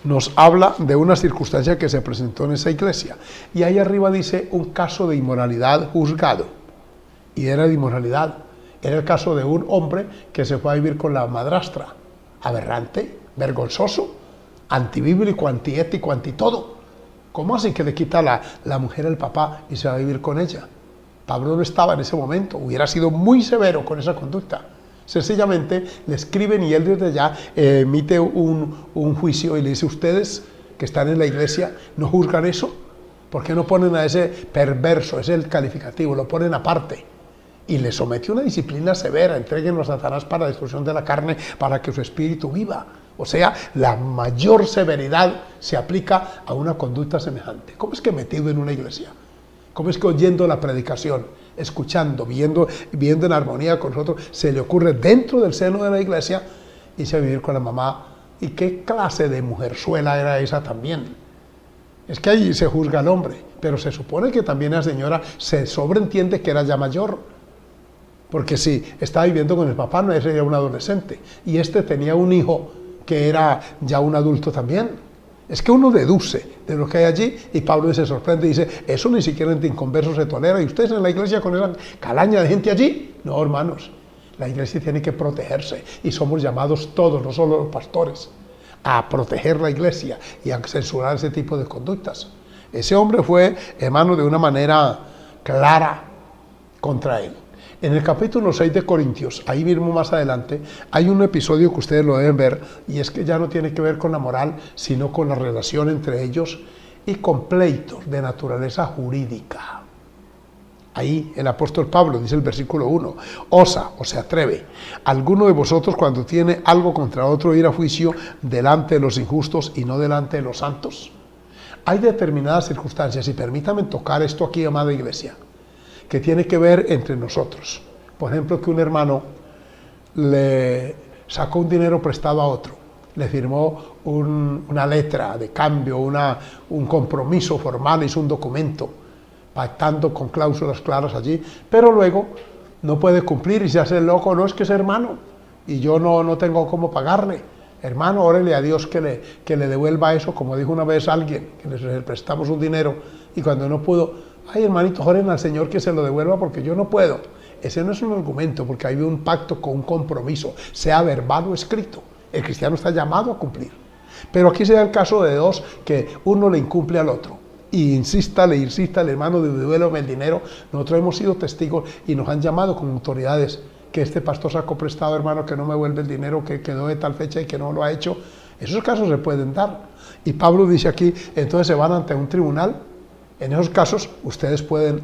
nos habla de una circunstancia que se presentó en esa iglesia. Y ahí arriba dice un caso de inmoralidad juzgado. Y era de inmoralidad. Era el caso de un hombre que se fue a vivir con la madrastra. Aberrante, vergonzoso, antibíblico, antiético, anti todo. ¿Cómo así que le quita la mujer al papá y se va a vivir con ella? Pablo no estaba en ese momento. Hubiera sido muy severo con esa conducta. Sencillamente le escriben y él desde allá emite un juicio y le dice, ustedes que están en la iglesia, ¿no juzgan eso? ¿Por qué no ponen a ese perverso, ese es el calificativo, lo ponen aparte? Y le somete una disciplina severa, entréguenlo a Satanás para la destrucción de la carne, para que su espíritu viva. O sea, la mayor severidad se aplica a una conducta semejante. ¿Cómo es que metido en una iglesia? ¿Cómo es que oyendo la predicación, escuchando, viendo en armonía con nosotros, se le ocurre dentro del seno de la iglesia irse a vivir con la mamá? ¿Y qué clase de mujerzuela era esa también? Es que ahí se juzga al hombre, pero se supone que también la señora se sobreentiende que era ya mayor, porque si estaba viviendo con el papá no era un adolescente, y este tenía un hijo que era ya un adulto también. Es que uno deduce de lo que hay allí y Pablo se sorprende y dice, eso ni siquiera entre inconversos se tolera. ¿Y ustedes en la iglesia con esa calaña de gente allí? No, hermanos, la iglesia tiene que protegerse y somos llamados todos, no solo los pastores, a proteger la iglesia y a censurar ese tipo de conductas. Ese hombre fue, hermano, de una manera clara contra él. En el capítulo 6 de Corintios, ahí mismo más adelante, hay un episodio que ustedes lo deben ver, y es que ya no tiene que ver con la moral, sino con la relación entre ellos y con pleitos de naturaleza jurídica. Ahí el apóstol Pablo dice el versículo 1, osa o se atreve alguno de vosotros cuando tiene algo contra otro ir a juicio delante de los injustos y no delante de los santos. Hay determinadas circunstancias, y permítanme tocar esto aquí, amada iglesia, que tiene que ver entre nosotros. Por ejemplo, que un hermano le sacó un dinero prestado a otro, le firmó una letra de cambio, un compromiso formal, hizo un documento, pactando con cláusulas claras allí, pero luego no puede cumplir y se hace loco, no, es que es hermano, y yo no tengo cómo pagarle. Hermano, órele a Dios que le devuelva eso, como dijo una vez alguien, que le prestamos un dinero, y cuando no pudo, ay, hermanito, oren al Señor que se lo devuelva porque yo no puedo. Ese no es un argumento, porque hay un pacto con un compromiso, sea verbal o escrito. El cristiano está llamado a cumplir. Pero aquí se da el caso de dos, que uno le incumple al otro. Y insista al hermano, devuélvame el dinero. Nosotros hemos sido testigos y nos han llamado como autoridades, que este pastor sacó prestado, hermano, que no me vuelve el dinero, que quedó de tal fecha y que no lo ha hecho. Esos casos se pueden dar. Y Pablo dice aquí, entonces se van ante un tribunal. En esos casos ustedes pueden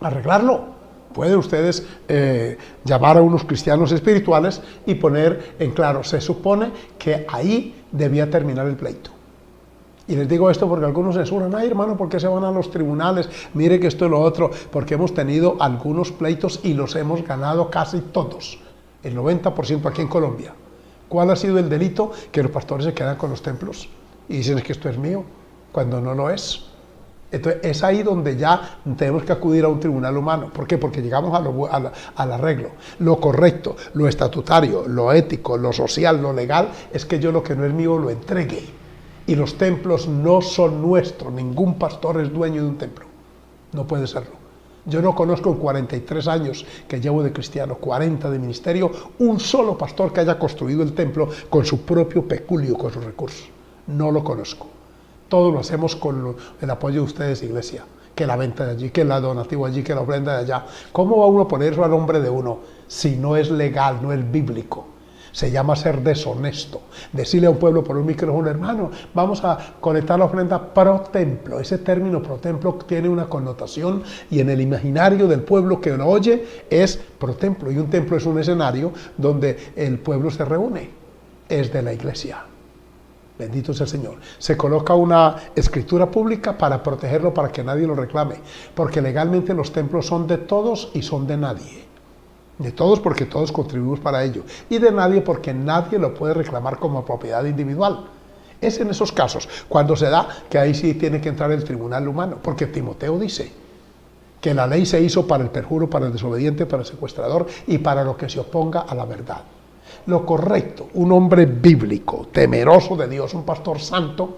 arreglarlo, Pueden ustedes llamar a unos cristianos espirituales y poner en claro, se supone que ahí debía terminar el pleito. Y les digo esto porque algunos censuran, ay hermano, ¿por qué se van a los tribunales? Mire que esto y lo otro, porque hemos tenido algunos pleitos y los hemos ganado casi todos, el 90% aquí en Colombia. ¿Cuál ha sido el delito? Que los pastores se quedan con los templos y dicen, es que esto es mío, cuando no lo es. Entonces es ahí donde ya tenemos que acudir a un tribunal humano. ¿Por qué? Porque llegamos al arreglo. Lo correcto, lo estatutario, lo ético, lo social, lo legal, es que yo lo que no es mío lo entregue. Y los templos no son nuestros, ningún pastor es dueño de un templo. No puede serlo. Yo no conozco en 43 años que llevo de cristiano, 40 de ministerio, un solo pastor que haya construido el templo con su propio peculio, con sus recursos. No lo conozco. Todo lo hacemos con el apoyo de ustedes, iglesia. Que la venta de allí, que la donativo allí, que la ofrenda de allá. ¿Cómo va uno a poner eso al nombre de uno si no es legal, no es bíblico? Se llama ser deshonesto. Decirle a un pueblo por un micrófono, hermano, vamos a conectar la ofrenda pro templo. Ese término pro templo tiene una connotación y en el imaginario del pueblo que lo oye es pro templo. Y un templo es un escenario donde el pueblo se reúne. Es de la iglesia. Bendito sea el Señor. Se coloca una escritura pública para protegerlo, para que nadie lo reclame. Porque legalmente los templos son de todos y son de nadie. De todos porque todos contribuimos para ello. Y de nadie porque nadie lo puede reclamar como propiedad individual. Es en esos casos cuando se da que ahí sí tiene que entrar el tribunal humano. Porque Timoteo dice que la ley se hizo para el perjuro, para el desobediente, para el secuestrador y para lo que se oponga a la verdad. Lo correcto, un hombre bíblico, temeroso de Dios, un pastor santo,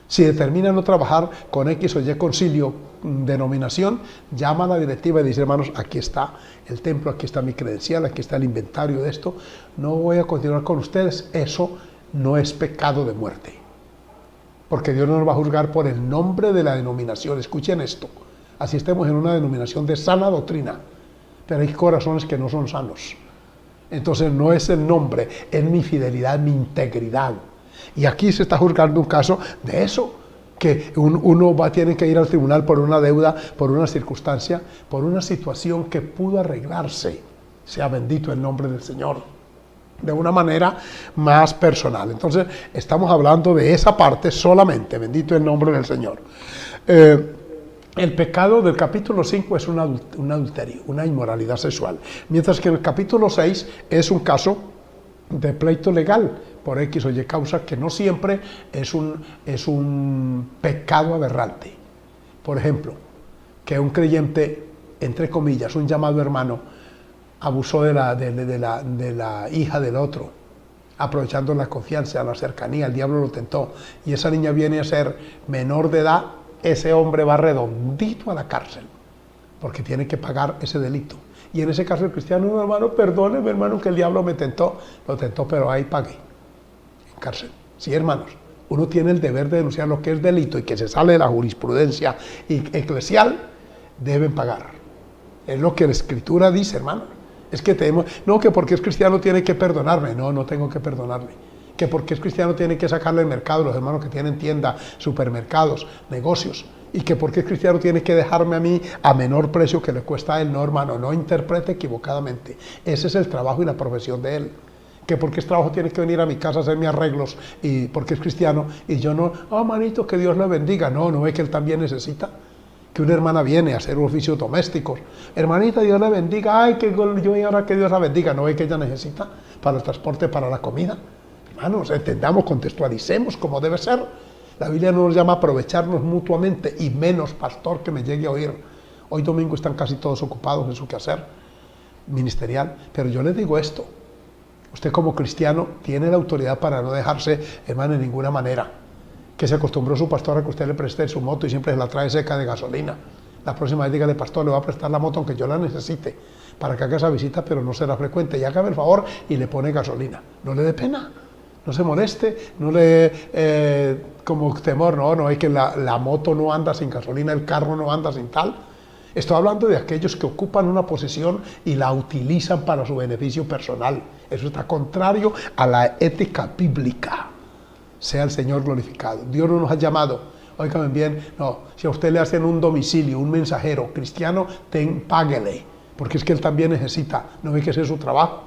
si determina no trabajar con X o Y concilio, denominación, llama a la directiva y dice, hermanos, aquí está el templo, aquí está mi credencial, aquí está el inventario de esto, no voy a continuar con ustedes. Eso no es pecado de muerte, porque Dios no nos va a juzgar por el nombre de la denominación. Escuchen esto, así estemos en una denominación de sana doctrina, pero hay corazones que no son sanos. Entonces no es el nombre, es mi fidelidad, mi integridad. Y aquí se está juzgando un caso de eso, que uno tiene que ir al tribunal por una deuda, por una circunstancia, por una situación que pudo arreglarse. Sea bendito el nombre del Señor. De una manera más personal. Entonces estamos hablando de esa parte solamente, bendito el nombre del Señor. El pecado del capítulo 5 es un adulterio, una inmoralidad sexual, mientras que el capítulo 6 es un caso de pleito legal por X o Y causa, que no siempre es un pecado aberrante. Por ejemplo, que un creyente, entre comillas, un llamado hermano, abusó de la hija del otro, aprovechando la confianza, la cercanía, el diablo lo tentó, y esa niña viene a ser menor de edad. Ese hombre va redondito a la cárcel, porque tiene que pagar ese delito. Y en ese caso el cristiano, no, hermano, perdóneme, hermano, que el diablo me tentó. Lo tentó, pero ahí pague, en cárcel. Sí, hermanos, uno tiene el deber de denunciar lo que es delito y que se sale de la jurisprudencia eclesial, deben pagar. Es lo que la Escritura dice, hermano. Es que tenemos, no, que porque es cristiano tiene que perdonarme. No, no tengo que perdonarme. Que porque es cristiano tiene que sacarle el mercado, los hermanos que tienen tienda, supermercados, negocios, y que porque es cristiano tiene que dejarme a mí a menor precio que le cuesta a él. No, hermano, no interprete equivocadamente. Ese es el trabajo y la profesión de él. Que porque es trabajo tiene que venir a mi casa a hacerme arreglos y porque es cristiano, y yo no, manito, que Dios le bendiga. No, no es que él también necesita. Que una hermana viene a hacer oficios domésticos, hermanita, Dios la bendiga, ay, que yo y ahora que Dios la bendiga. No es que ella necesita para el transporte, para la comida. Hermanos, entendamos, contextualicemos como debe ser. La Biblia no nos llama a aprovecharnos mutuamente, y menos, pastor, que me llegue a oír. Hoy domingo están casi todos ocupados en su quehacer ministerial, pero yo les digo esto: usted como cristiano tiene la autoridad para no dejarse, hermano, de ninguna manera. Que se acostumbró su pastor a que usted le preste su moto y siempre se la trae seca de gasolina. La próxima vez dígale, pastor, le voy a prestar la moto aunque yo la necesite, para que haga esa visita, pero no será frecuente. Y hágame el favor y le pone gasolina. No le dé pena. No se moleste, no le como temor, no es que la moto no anda sin gasolina, el carro no anda sin tal. Estoy hablando de aquellos que ocupan una posición y la utilizan para su beneficio personal. Eso está contrario a la ética bíblica. Sea el Señor glorificado. Dios no nos ha llamado, óigame bien, no, si a usted le hacen un domicilio, un mensajero cristiano, páguele, porque es que él también necesita, no ve que ese es su trabajo.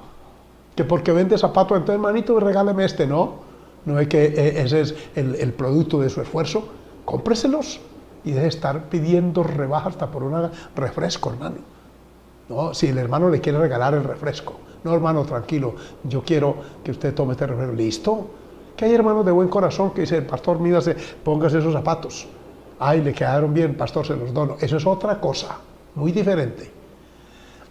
Que porque vende zapatos, entonces hermanito, regáleme este, no ve que ese es el producto de su esfuerzo, cómpreselos y deje de estar pidiendo rebajas hasta por un refresco, hermano. No, si el hermano le quiere regalar el refresco, no, hermano, tranquilo, yo quiero que usted tome este refresco, listo. Que hay hermanos de buen corazón que dicen, pastor, mírase, póngase esos zapatos. Ay, le quedaron bien, pastor, se los dono. Eso es otra cosa, muy diferente.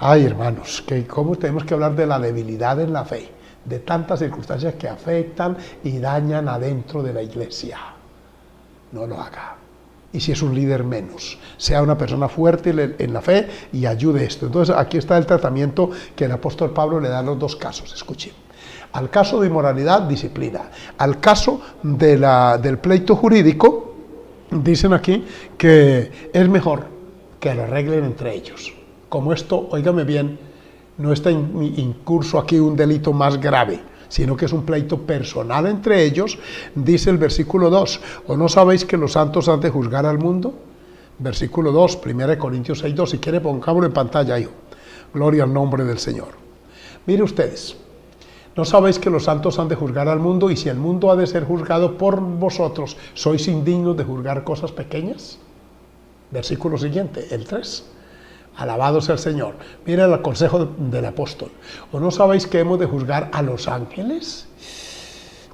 Ay, hermanos, que cómo tenemos que hablar de la debilidad en la fe, de tantas circunstancias que afectan y dañan adentro de la iglesia. No lo haga. Y si es un líder menos, sea una persona fuerte en la fe y ayude esto. Entonces aquí está el tratamiento que el apóstol Pablo le da a los dos casos. Escuchen. Al caso de inmoralidad, disciplina. Al caso del pleito jurídico, dicen aquí que es mejor que lo arreglen entre ellos. Como esto, óigame bien, no está incurso aquí un delito más grave, sino que es un pleito personal entre ellos, dice el versículo 2, ¿o no sabéis que los santos han de juzgar al mundo? Versículo 2, 1 Corintios 6:2, si quiere pongámoslo en pantalla, hijo. Gloria al nombre del Señor. Mire ustedes, ¿no sabéis que los santos han de juzgar al mundo? Y si el mundo ha de ser juzgado por vosotros, ¿sois indignos de juzgar cosas pequeñas? Versículo siguiente, el 3. Alabado sea el Señor. Mira el consejo del apóstol. ¿O no sabéis que hemos de juzgar a los ángeles?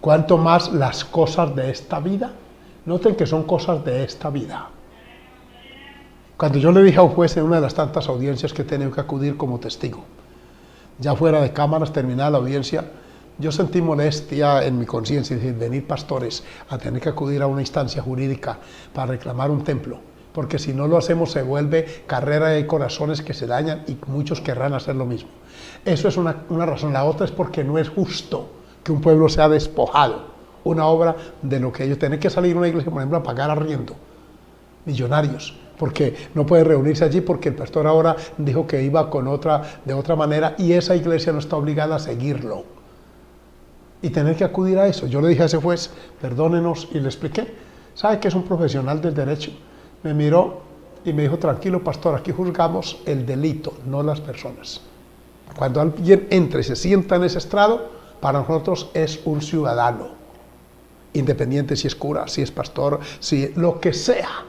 ¿Cuánto más las cosas de esta vida? Noten que son cosas de esta vida. Cuando yo le dije a un juez en una de las tantas audiencias que he tenido que acudir como testigo, ya fuera de cámaras, terminada la audiencia, yo sentí molestia en mi conciencia, es decir, venir pastores a tener que acudir a una instancia jurídica para reclamar un templo. Porque si no lo hacemos se vuelve carrera de corazones que se dañan y muchos querrán hacer lo mismo. Eso es una razón. La otra es porque no es justo que un pueblo sea despojado, una obra de lo que ellos tienen que salir a una iglesia, por ejemplo, a pagar arriendo, millonarios, porque no puede reunirse allí porque el pastor ahora dijo que iba de otra manera y esa iglesia no está obligada a seguirlo. Y tener que acudir a eso. Yo le dije a ese juez, perdónenos, y le expliqué. ¿Sabe que es un profesional del derecho? Me miró y me dijo, tranquilo pastor, aquí juzgamos el delito, no las personas. Cuando alguien entra y se sienta en ese estrado, para nosotros es un ciudadano, independiente si es cura, si es pastor, si lo que sea.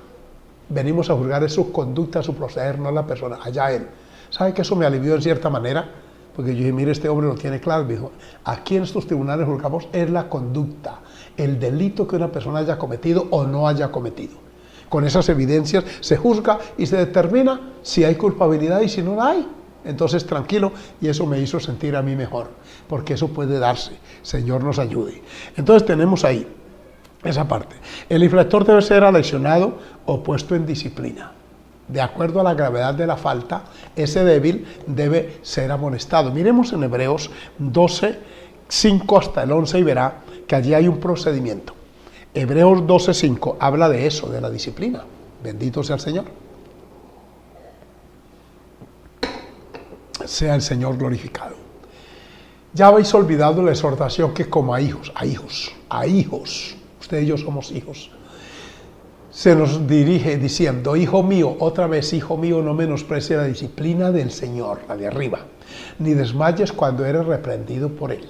Venimos a juzgar es su conducta, su proceder, no la persona, allá él. ¿Sabe que eso me alivió en cierta manera? Porque yo dije, mire, este hombre lo tiene claro. Me dijo, aquí en estos tribunales juzgamos es la conducta, el delito que una persona haya cometido o no haya cometido. Con esas evidencias se juzga y se determina si hay culpabilidad y si no la hay. Entonces, tranquilo, y eso me hizo sentir a mí mejor, porque eso puede darse. Señor nos ayude. Entonces tenemos ahí esa parte. El infractor debe ser aleccionado o puesto en disciplina. De acuerdo a la gravedad de la falta, ese débil debe ser amonestado. Miremos en Hebreos 12, 5 hasta el 11 y verá que allí hay un procedimiento. Hebreos 12:5 habla de eso, de la disciplina. Bendito sea el Señor. Sea el Señor glorificado. Ya habéis olvidado la exhortación que como a hijos, usted y yo somos hijos, se nos dirige diciendo, hijo mío, otra vez, hijo mío, no menosprecie la disciplina del Señor, la de arriba, ni desmayes cuando eres reprendido por Él.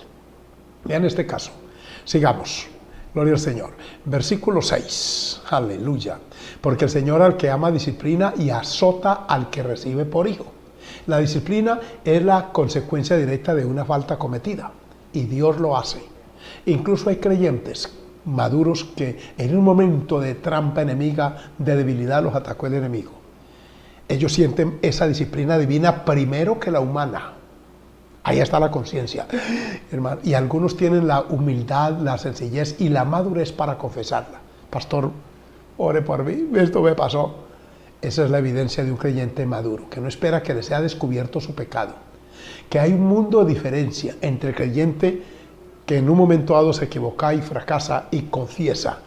Vean este caso. Sigamos. Gloria al Señor. Versículo 6. Aleluya. Porque el Señor al que ama disciplina y azota al que recibe por hijo. La disciplina es la consecuencia directa de una falta cometida. Y Dios lo hace. Incluso hay creyentes maduros que en un momento de trampa enemiga, de debilidad, los atacó el enemigo. Ellos sienten esa disciplina divina primero que la humana. Ahí está la conciencia, hermano. Y algunos tienen la humildad, la sencillez y la madurez para confesarla. Pastor, ore por mí, esto me pasó. Esa es la evidencia de un creyente maduro, que no espera que le sea descubierto su pecado. Que hay un mundo de diferencia entre el creyente que en un momento dado se equivoca y fracasa y confiesa,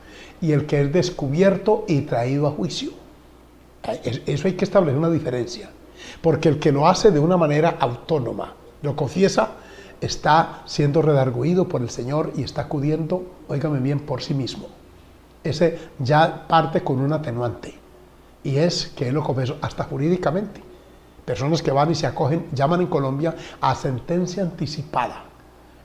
y el que es descubierto y traído a juicio. Eso hay que establecer una diferencia. Porque el que lo hace de una manera autónoma, lo confiesa, está siendo redarguido por el Señor y está acudiendo, óigame bien, por sí mismo. Ese ya parte con un atenuante, y es que él lo confesó hasta jurídicamente. Personas que van y se acogen, llaman en Colombia a sentencia anticipada.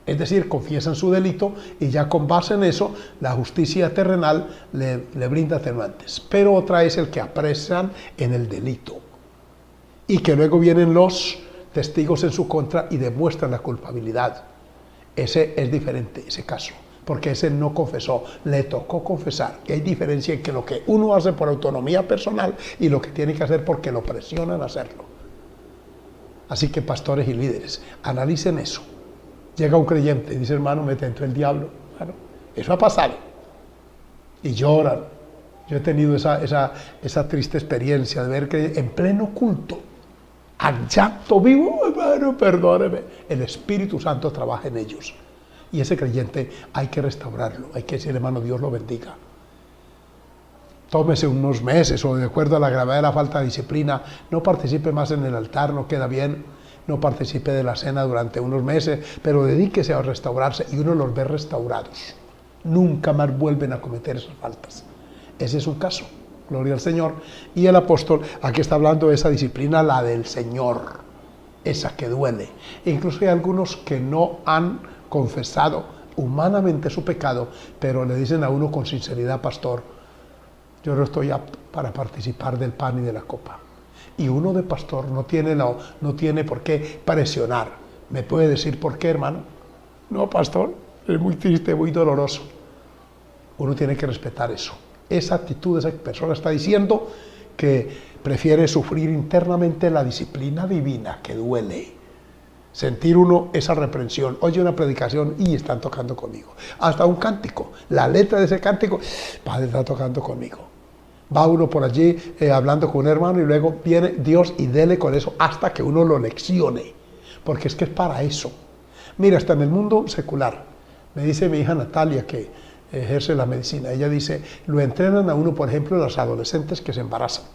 Es decir, confiesan su delito y ya con base en eso, la justicia terrenal le brinda atenuantes. Pero otra es el que apresan en el delito. Y que luego vienen los testigos en su contra y demuestran la culpabilidad. Ese es diferente, ese caso. Porque ese no confesó, le tocó confesar. Que hay diferencia en que lo que uno hace por autonomía personal y lo que tiene que hacer porque lo presionan a hacerlo. Así que pastores y líderes, analicen eso. Llega un creyente y dice, hermano, me tentó el diablo. Bueno, eso ha pasado. Y lloran. Yo he tenido esa triste experiencia de ver que en pleno culto, al llanto vivo, hermano, perdóneme, el Espíritu Santo trabaja en ellos. Y ese creyente hay que restaurarlo, hay que decir, hermano, Dios lo bendiga. Tómese unos meses o de acuerdo a la gravedad de la falta de disciplina, no participe más en el altar, no queda bien. No participe de la cena durante unos meses, pero dedíquese a restaurarse y uno los ve restaurados. Nunca más vuelven a cometer esas faltas. Ese es un caso, gloria al Señor. Y el apóstol aquí está hablando de esa disciplina, la del Señor, esa que duele. E incluso hay algunos que no han confesado humanamente su pecado, pero le dicen a uno con sinceridad, pastor, yo no estoy apto para participar del pan y de la copa. Y uno de pastor no tiene por qué presionar. ¿Me puede decir por qué, hermano? No, pastor, es muy triste, muy doloroso. Uno tiene que respetar eso. Esa actitud, esa persona está diciendo que prefiere sufrir internamente la disciplina divina que duele. Sentir uno esa reprensión. Oye una predicación y están tocando conmigo. Hasta un cántico. La letra de ese cántico, Padre, está tocando conmigo. Va uno por allí hablando con un hermano y luego viene Dios y dele con eso hasta que uno lo leccione. Porque es que es para eso. Mira, hasta en el mundo secular, me dice mi hija Natalia que ejerce la medicina, ella dice, lo entrenan a uno, por ejemplo, los adolescentes que se embarazan.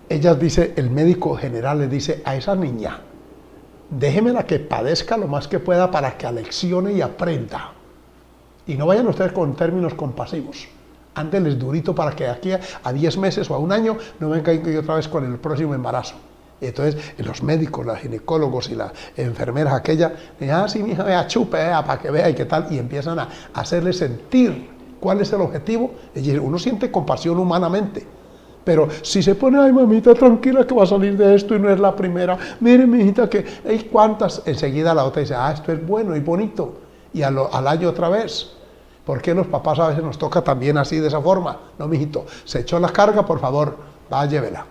Ella dice, el médico general le dice a esa niña, déjemela que padezca lo más que pueda para que aleccione y aprenda. Y no vayan ustedes con términos compasivos. Ándeles durito para que aquí a 10 meses o a un año no vengan otra vez con el próximo embarazo. Y entonces los médicos, los ginecólogos y las enfermeras aquellas, dicen, sí, mi hija, vea, chupe, para que vea y qué tal, y empiezan a hacerle sentir cuál es el objetivo. Y uno siente compasión humanamente, pero si se pone, ay mamita, tranquila que va a salir de esto y no es la primera, mire mi hijita que hay cuántas, enseguida la otra dice, esto es bueno y bonito, y al año otra vez. ¿Por qué los papás a veces nos toca también así, de esa forma? No, mijito, se echó la carga, por favor, va, llévela.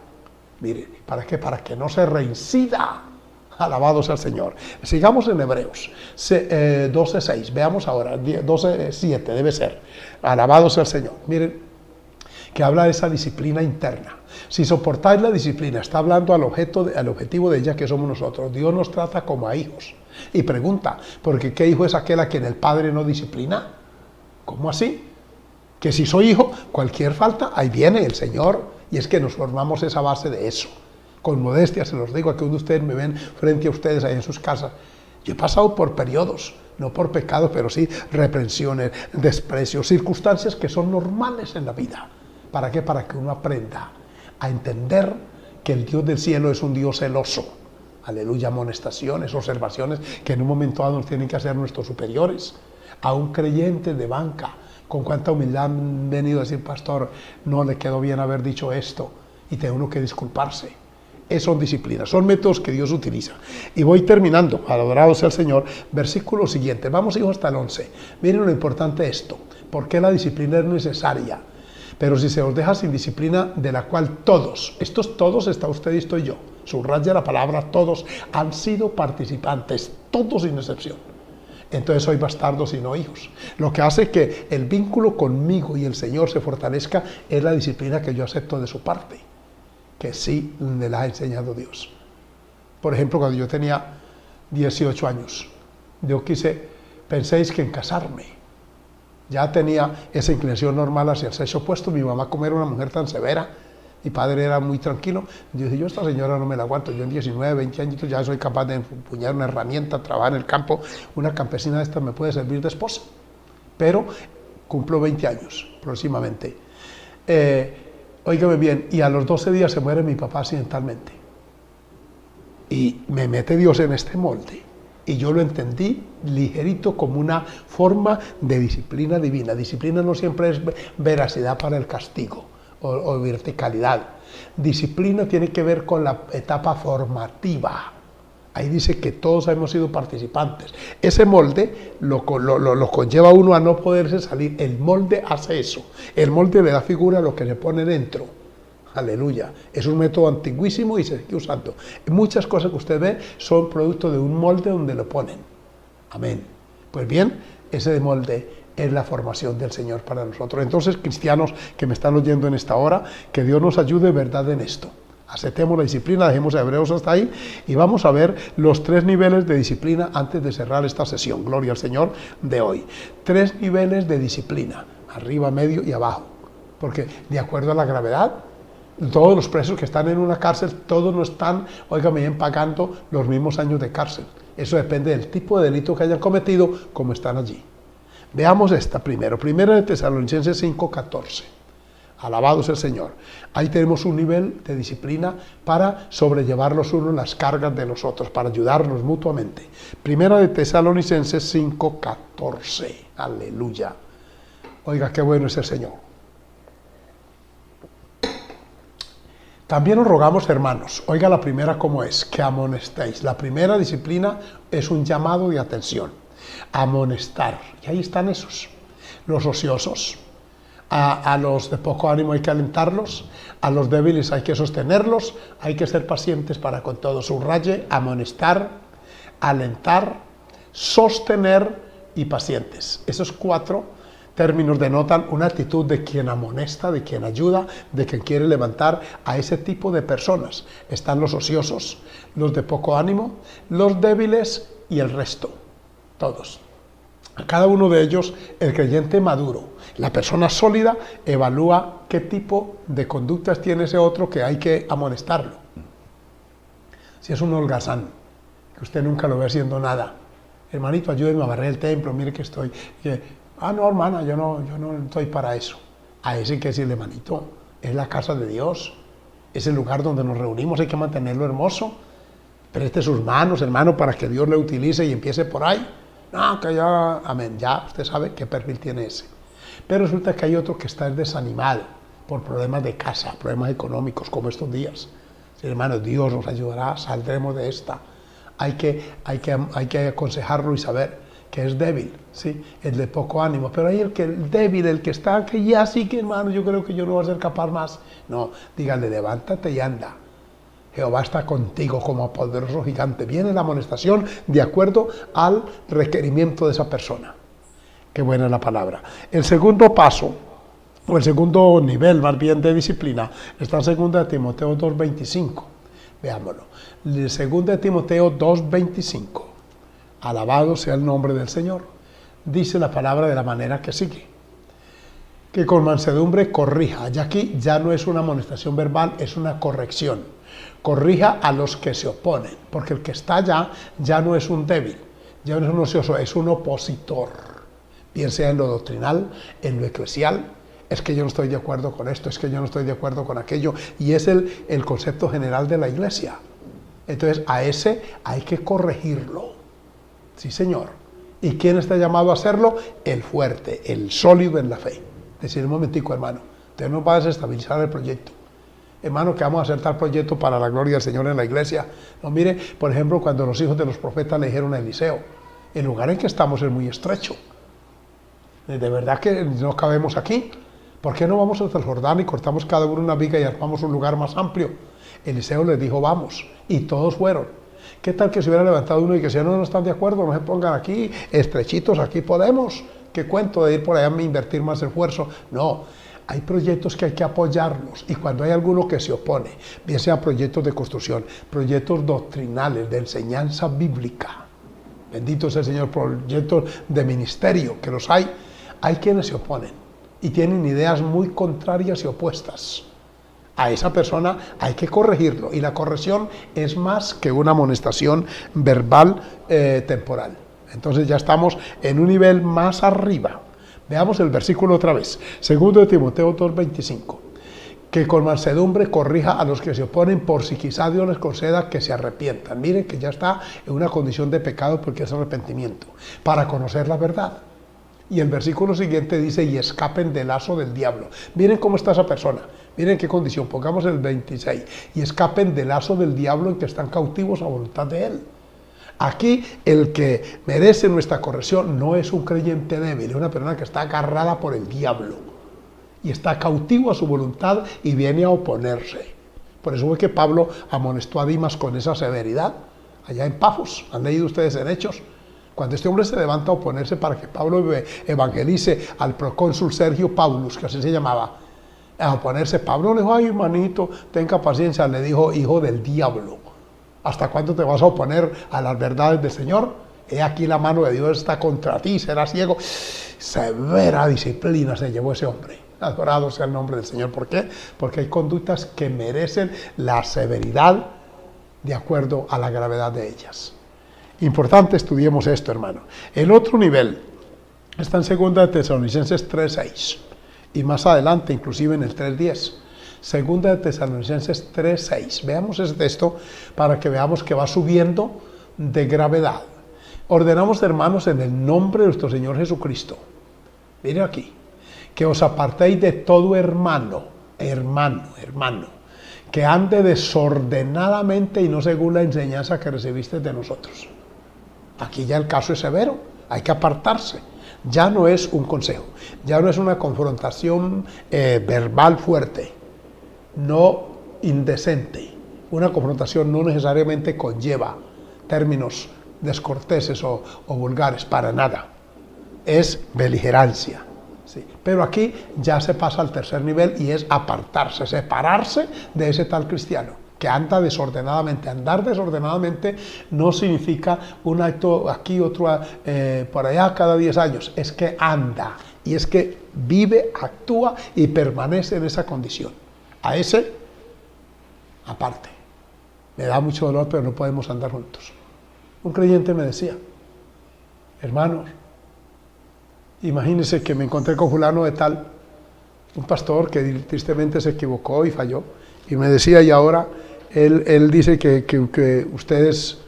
Mire, ¿para qué? Para que no se reincida. Alabado sea el Señor. Sigamos en Hebreos 12:6. Veamos ahora, 12:7 debe ser. Alabado sea el Señor. Miren, que habla de esa disciplina interna. Si soportáis la disciplina, está hablando al objetivo de ella que somos nosotros. Dios nos trata como a hijos. Y pregunta, ¿porque qué hijo es aquel a quien el Padre no disciplina? ¿Cómo así? Que si soy hijo, cualquier falta, ahí viene el Señor. Y es que nos formamos esa base de eso. Con modestia se los digo, a que uno de ustedes me ven frente a ustedes ahí en sus casas. Yo he pasado por periodos, no por pecados, pero sí reprensiones, desprecios, circunstancias que son normales en la vida. ¿Para qué? Para que uno aprenda a entender que el Dios del cielo es un Dios celoso. Aleluya, amonestaciones, observaciones que en un momento dado nos tienen que hacer nuestros superiores. A un creyente de banca, con cuánta humildad han venido a decir, pastor, no le quedó bien haber dicho esto, y tiene uno que disculparse. Son disciplinas, son métodos que Dios utiliza. Y voy terminando, adorado sea el Señor, versículo siguiente, vamos hijos hasta el 11. Miren lo importante de esto, porque la disciplina es necesaria, pero si se os deja sin disciplina, de la cual todos, estos todos está usted y estoy yo, subraya la palabra todos, han sido participantes, todos sin excepción. Entonces soy bastardos y no hijos. Lo que hace que el vínculo conmigo y el Señor se fortalezca es la disciplina que yo acepto de su parte, que sí me la ha enseñado Dios. Por ejemplo, cuando yo tenía 18 años, yo penséis que en casarme. Ya tenía esa inclinación normal hacia el sexo opuesto. Mi mamá, como era una mujer tan severa, mi padre era muy tranquilo. Yo dije, yo esta señora no me la aguanto. Yo en 19, 20 años ya soy capaz de empuñar una herramienta, trabajar en el campo. Una campesina de esta me puede servir de esposa. Pero cumplo 20 años próximamente. Óigame bien, y a los 12 días se muere mi papá accidentalmente. Y me mete Dios en este molde. Y yo lo entendí ligerito como una forma de disciplina divina. Disciplina no siempre es veracidad para el castigo o verticalidad. Disciplina tiene que ver con la etapa formativa. Ahí dice que todos hemos sido participantes. Ese molde lo conlleva uno a no poderse salir. El molde hace eso. El molde le da figura a lo que se pone dentro. Aleluya. Es un método antiguísimo y se sigue usando. Muchas cosas que usted ve son producto de un molde donde lo ponen. Amén. Pues bien, ese molde es la formación del Señor para nosotros. Entonces, cristianos que me están oyendo en esta hora, que Dios nos ayude, verdad, en esto. Aceptemos la disciplina, dejemos a Hebreos hasta ahí y vamos a ver los 3 niveles de disciplina antes de cerrar esta sesión. Gloria al Señor de hoy. 3 niveles de disciplina, arriba, medio y abajo. Porque de acuerdo a la gravedad, todos los presos que están en una cárcel, todos no están, óigame bien, pagando los mismos años de cárcel. Eso depende del tipo de delito que hayan cometido, como están allí. Veamos esta primero. Primera de Tesalonicenses 5:14. Alabado sea el Señor. Ahí tenemos un nivel de disciplina para sobrellevar los unos las cargas de los otros, para ayudarnos mutuamente. Primera de Tesalonicenses 5:14. Aleluya. Oiga, qué bueno es el Señor. También os rogamos, hermanos, oiga la primera como es, que amonestéis. La primera disciplina es un llamado de atención. Amonestar. Y ahí están esos, los ociosos. A los de poco ánimo hay que alentarlos, a los débiles hay que sostenerlos, hay que ser pacientes para con todo. Subraye, amonestar, alentar, sostener y pacientes. Esos 4 términos denotan una actitud de quien amonesta, de quien ayuda, de quien quiere levantar a ese tipo de personas. Están los ociosos, los de poco ánimo, los débiles y el resto, todos. A cada uno de ellos, el creyente maduro, la persona sólida, evalúa qué tipo de conductas tiene ese otro que hay que amonestarlo. Si es un holgazán, que usted nunca lo ve haciendo nada, hermanito, ayúdeme a barrer el templo, mire que estoy... no, hermana, yo no estoy para eso. A ese hay que decirle, hermanito, es la casa de Dios, es el lugar donde nos reunimos, hay que mantenerlo hermoso. Preste sus manos, hermano, para que Dios le utilice y empiece por ahí. No, que ya, amén, ya usted sabe qué perfil tiene ese. Pero resulta que hay otro que está desanimado por problemas de casa, problemas económicos, como estos días. Sí, hermano, Dios nos ayudará, saldremos de esta. Hay que aconsejarlo y saber que es débil, ¿sí? El de poco ánimo. Pero hay el débil, el que está, que ya sí que, hermano, yo creo que yo no voy a ser capaz más. No, dígale, levántate y anda. Jehová está contigo como poderoso gigante. Viene la amonestación de acuerdo al requerimiento de esa persona. Qué buena es la palabra. El segundo paso, o el segundo nivel más bien de disciplina, está en 2 Timoteo 2:25. Veámoslo. 2 Timoteo 2:25. Alabado sea el nombre del Señor. Dice la palabra de la manera que sigue. Que con mansedumbre corrija. Y aquí ya no es una amonestación verbal, es una corrección. Corrija a los que se oponen, porque el que está allá ya no es un débil, ya no es un ocioso, es un opositor, bien sea en lo doctrinal, en lo eclesial. Es que yo no estoy de acuerdo con esto, es que yo no estoy de acuerdo con aquello, y es el concepto general de la iglesia. Entonces a ese hay que corregirlo, sí señor. ¿Y quién está llamado a hacerlo? El fuerte, el sólido en la fe. Decir, un momentico, hermano, usted no va a desestabilizar el proyecto. Hermano, que vamos a hacer tal proyecto para la gloria del Señor en la iglesia. No, mire, por ejemplo, cuando los hijos de los profetas le dijeron a Eliseo, el lugar en que estamos es muy estrecho. De verdad que no cabemos aquí. ¿Por qué no vamos hasta el Jordán y cortamos cada uno una viga y armamos un lugar más amplio? Eliseo les dijo, vamos, y todos fueron. ¿Qué tal que se hubiera levantado uno y que si no están de acuerdo, no se pongan aquí, estrechitos, aquí podemos? ¿Qué cuento de ir por allá a invertir más esfuerzo? No. Hay proyectos que hay que apoyarlos y cuando hay alguno que se opone, bien sean proyectos de construcción, proyectos doctrinales, de enseñanza bíblica, bendito sea el Señor, proyectos de ministerio, que los hay quienes se oponen y tienen ideas muy contrarias y opuestas. A esa persona hay que corregirlo y la corrección es más que una amonestación verbal temporal. Entonces ya estamos en un nivel más arriba. Veamos el versículo otra vez, 2 Timoteo 2:25. que con mansedumbre corrija a los que se oponen, por si quizá Dios les conceda que se arrepientan. Miren que ya está en una condición de pecado porque es arrepentimiento, para conocer la verdad. Y el versículo siguiente dice, y escapen del lazo del diablo. Miren cómo está esa persona, miren qué condición, pongamos el 26, y escapen del lazo del diablo en que están cautivos a voluntad de él. Aquí el que merece nuestra corrección no es un creyente débil, es una persona que está agarrada por el diablo y está cautivo a su voluntad y viene a oponerse. Por eso fue que Pablo amonestó a Dimas con esa severidad, allá en Pafos. ¿Han leído ustedes en Hechos? Cuando este hombre se levanta a oponerse para que Pablo evangelice al procónsul Sergio Paulus, que así se llamaba, a oponerse, Pablo le dijo, ay, hermanito, tenga paciencia, le dijo, hijo del diablo, ¿hasta cuándo te vas a oponer a las verdades del Señor? He aquí la mano de Dios está contra ti, serás ciego. Severa disciplina se llevó ese hombre. Adorado sea el nombre del Señor. ¿Por qué? Porque hay conductas que merecen la severidad de acuerdo a la gravedad de ellas. Importante, estudiemos esto, hermano. El otro nivel está en 2 de Tesalonicenses 3:6 y más adelante, inclusive en el 3:10. 2 de Tesalonicenses 3:6. Veamos ese texto para que veamos que va subiendo de gravedad. Ordenamos, hermanos, en el nombre de nuestro Señor Jesucristo. Miren aquí. Que os apartéis de todo hermano, que ande desordenadamente y no según la enseñanza que recibiste de nosotros. Aquí ya el caso es severo, hay que apartarse. Ya no es un consejo, ya no es una confrontación verbal fuerte, no indecente. Una confrontación no necesariamente conlleva términos descorteses o vulgares, para nada. Es beligerancia. Sí. Pero aquí ya se pasa al tercer nivel y es apartarse, separarse de ese tal cristiano que anda desordenadamente. Andar desordenadamente no significa un acto aquí, otro por allá cada 10 años. Es que anda y es que vive, actúa y permanece en esa condición. A ese, aparte. Me da mucho dolor, pero no podemos andar juntos. Un creyente me decía, hermanos, imagínense que me encontré con fulano de tal, un pastor que tristemente se equivocó y falló, y me decía, y ahora él dice que ustedes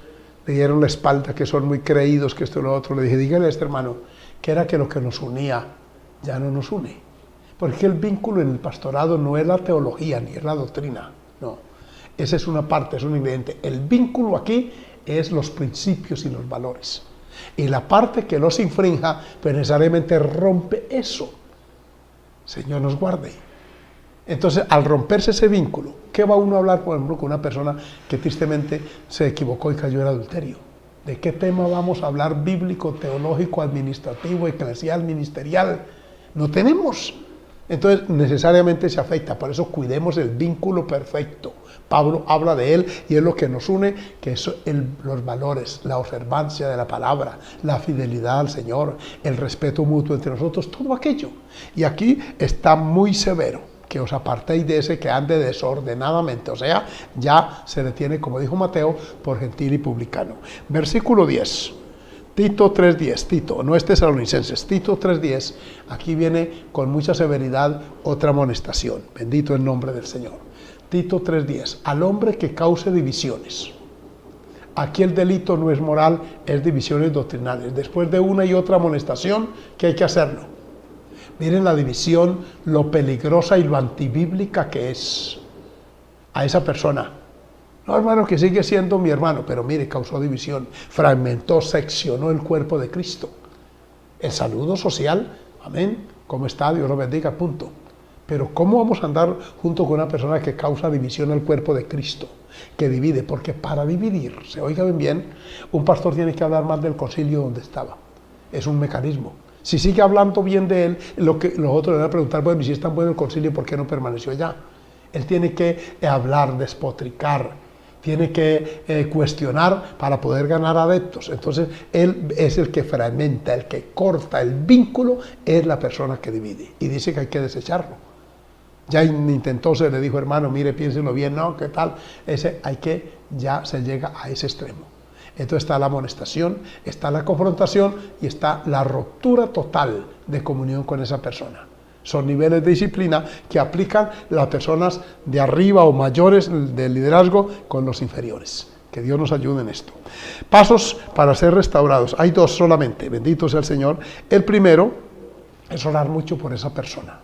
le dieron la espalda, que son muy creídos, que esto y lo otro. Le dije, dígale a este hermano, que era que lo que nos unía ya no nos une. Porque el vínculo en el pastorado no es la teología, ni es la doctrina, no. Esa es una parte, es un ingrediente. El vínculo aquí es los principios y los valores. Y la parte que los infrinja, pues necesariamente rompe eso. Señor nos guarde. Entonces, al romperse ese vínculo, ¿qué va uno a hablar, por ejemplo, con una persona que tristemente se equivocó y cayó en adulterio? ¿De qué tema vamos a hablar bíblico, teológico, administrativo, eclesial, ministerial? No tenemos. Entonces, necesariamente se afecta. Por eso, cuidemos el vínculo perfecto. Pablo habla de él y es lo que nos une, que es los valores, la observancia de la palabra, la fidelidad al Señor, el respeto mutuo entre nosotros, todo aquello. Y aquí está muy severo, que os apartéis de ese que ande desordenadamente, o sea, ya se le tiene, como dijo Mateo, por gentil y publicano. Versículo 10, Tito 3:10, Tito, no es Tesalonicenses, Tito 3:10, aquí viene con mucha severidad otra amonestación, bendito el nombre del Señor. Tito 3:10, al hombre que cause divisiones. Aquí el delito no es moral, es divisiones doctrinales. Después de una y otra amonestación, ¿qué hay que hacerlo? Miren la división, lo peligrosa y lo antibíblica que es a esa persona. No, hermano, que sigue siendo mi hermano, pero mire, causó división, fragmentó, seccionó el cuerpo de Cristo. El saludo social, amén, ¿cómo está? Dios lo bendiga, punto. Pero ¿cómo vamos a andar junto con una persona que causa división al cuerpo de Cristo? Que divide, porque para dividir, se oigan bien, un pastor tiene que hablar más del concilio donde estaba. Es un mecanismo. Si sigue hablando bien de él, los otros le van a preguntar, bueno, si es tan bueno el concilio, ¿por qué no permaneció allá? Él tiene que hablar, despotricar, tiene que cuestionar para poder ganar adeptos. Entonces, él es el que fragmenta, el que corta el vínculo, es la persona que divide. Y dice que hay que desecharlo. Ya intentó, se le dijo, hermano, mire, piénselo bien, no, ¿qué tal? Ya se llega a ese extremo. Entonces está la amonestación, está la confrontación y está la ruptura total de comunión con esa persona. Son niveles de disciplina que aplican las personas de arriba o mayores del liderazgo con los inferiores. Que Dios nos ayude en esto. Pasos para ser restaurados. Hay dos solamente, bendito sea el Señor. El primero es orar mucho por esa persona.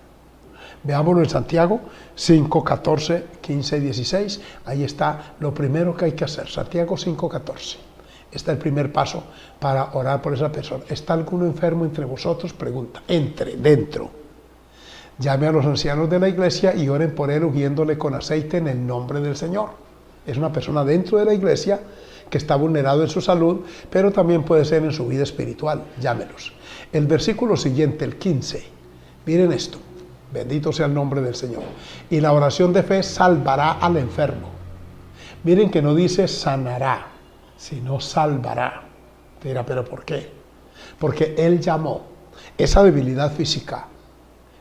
Veámoslo en Santiago 5, 14, 15 y 16. Ahí está lo primero que hay que hacer. Santiago 5, 14. Está el primer paso para orar por esa persona. ¿Está alguno enfermo entre vosotros? Pregunta. Entre, dentro. Llame a los ancianos de la iglesia y oren por él ungiéndole con aceite en el nombre del Señor. Es una persona dentro de la iglesia que está vulnerado en su salud, pero también puede ser en su vida espiritual. Llámelos. El versículo siguiente, el 15. Miren esto. Bendito sea el nombre del Señor. Y la oración de fe salvará al enfermo. Miren que no dice sanará, sino salvará. Te dirá, ¿pero por qué? Porque Él llamó esa debilidad física,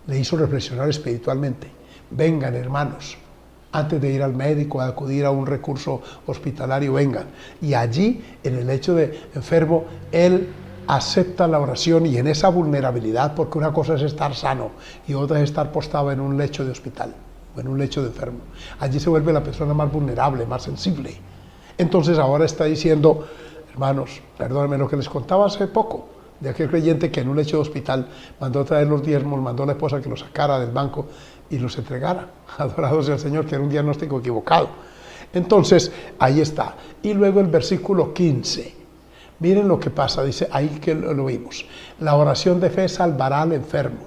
le hizo reflexionar espiritualmente. Vengan, hermanos, antes de ir al médico, a acudir a un recurso hospitalario, vengan. Y allí, en el lecho de enfermo, Él acepta la oración y en esa vulnerabilidad, porque una cosa es estar sano y otra es estar postado en un lecho de hospital o en un lecho de enfermo. Allí se vuelve la persona más vulnerable, más sensible. Entonces ahora está diciendo, hermanos, perdónenme lo que les contaba hace poco, de aquel creyente que en un lecho de hospital mandó a traer los diezmos, mandó a la esposa que los sacara del banco y los entregara. Adorado sea el Señor, que era un diagnóstico equivocado. Entonces, ahí está. Y luego el versículo 15. Miren lo que pasa, dice, ahí que lo vimos. La oración de fe salvará al enfermo.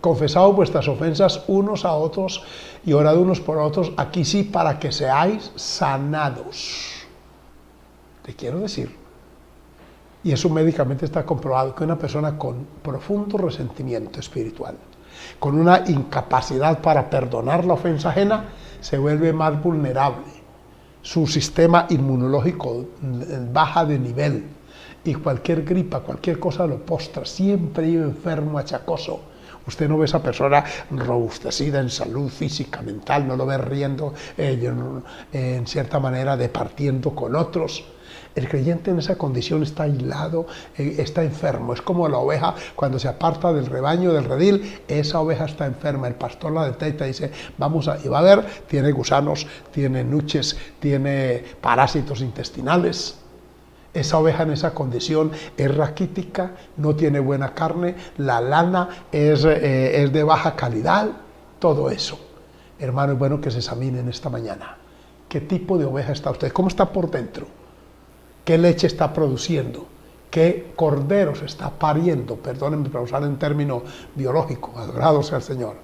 Confesaos vuestras ofensas unos a otros y orad unos por otros, aquí sí, para que seáis sanados. Te quiero decir, y eso médicamente está comprobado, que una persona con profundo resentimiento espiritual, con una incapacidad para perdonar la ofensa ajena, se vuelve más vulnerable. Su sistema inmunológico baja de nivel y cualquier gripa, cualquier cosa lo postra, siempre vive enfermo, achacoso. Usted no ve a esa persona robustecida en salud física, mental, no lo ve riendo, en cierta manera departiendo con otros. El creyente en esa condición está aislado, está enfermo. Es como la oveja cuando se aparta del rebaño, del redil, esa oveja está enferma. El pastor la detecta y dice, y va a ver, tiene gusanos, tiene nuches, tiene parásitos intestinales. Esa oveja en esa condición es raquítica, no tiene buena carne, la lana es de baja calidad, todo eso. Hermano, es bueno que se examinen esta mañana. ¿Qué tipo de oveja está usted? ¿Cómo está por dentro? ¿Qué leche está produciendo? ¿Qué corderos está pariendo? Perdónenme para usar en término biológico, adorado sea el Señor.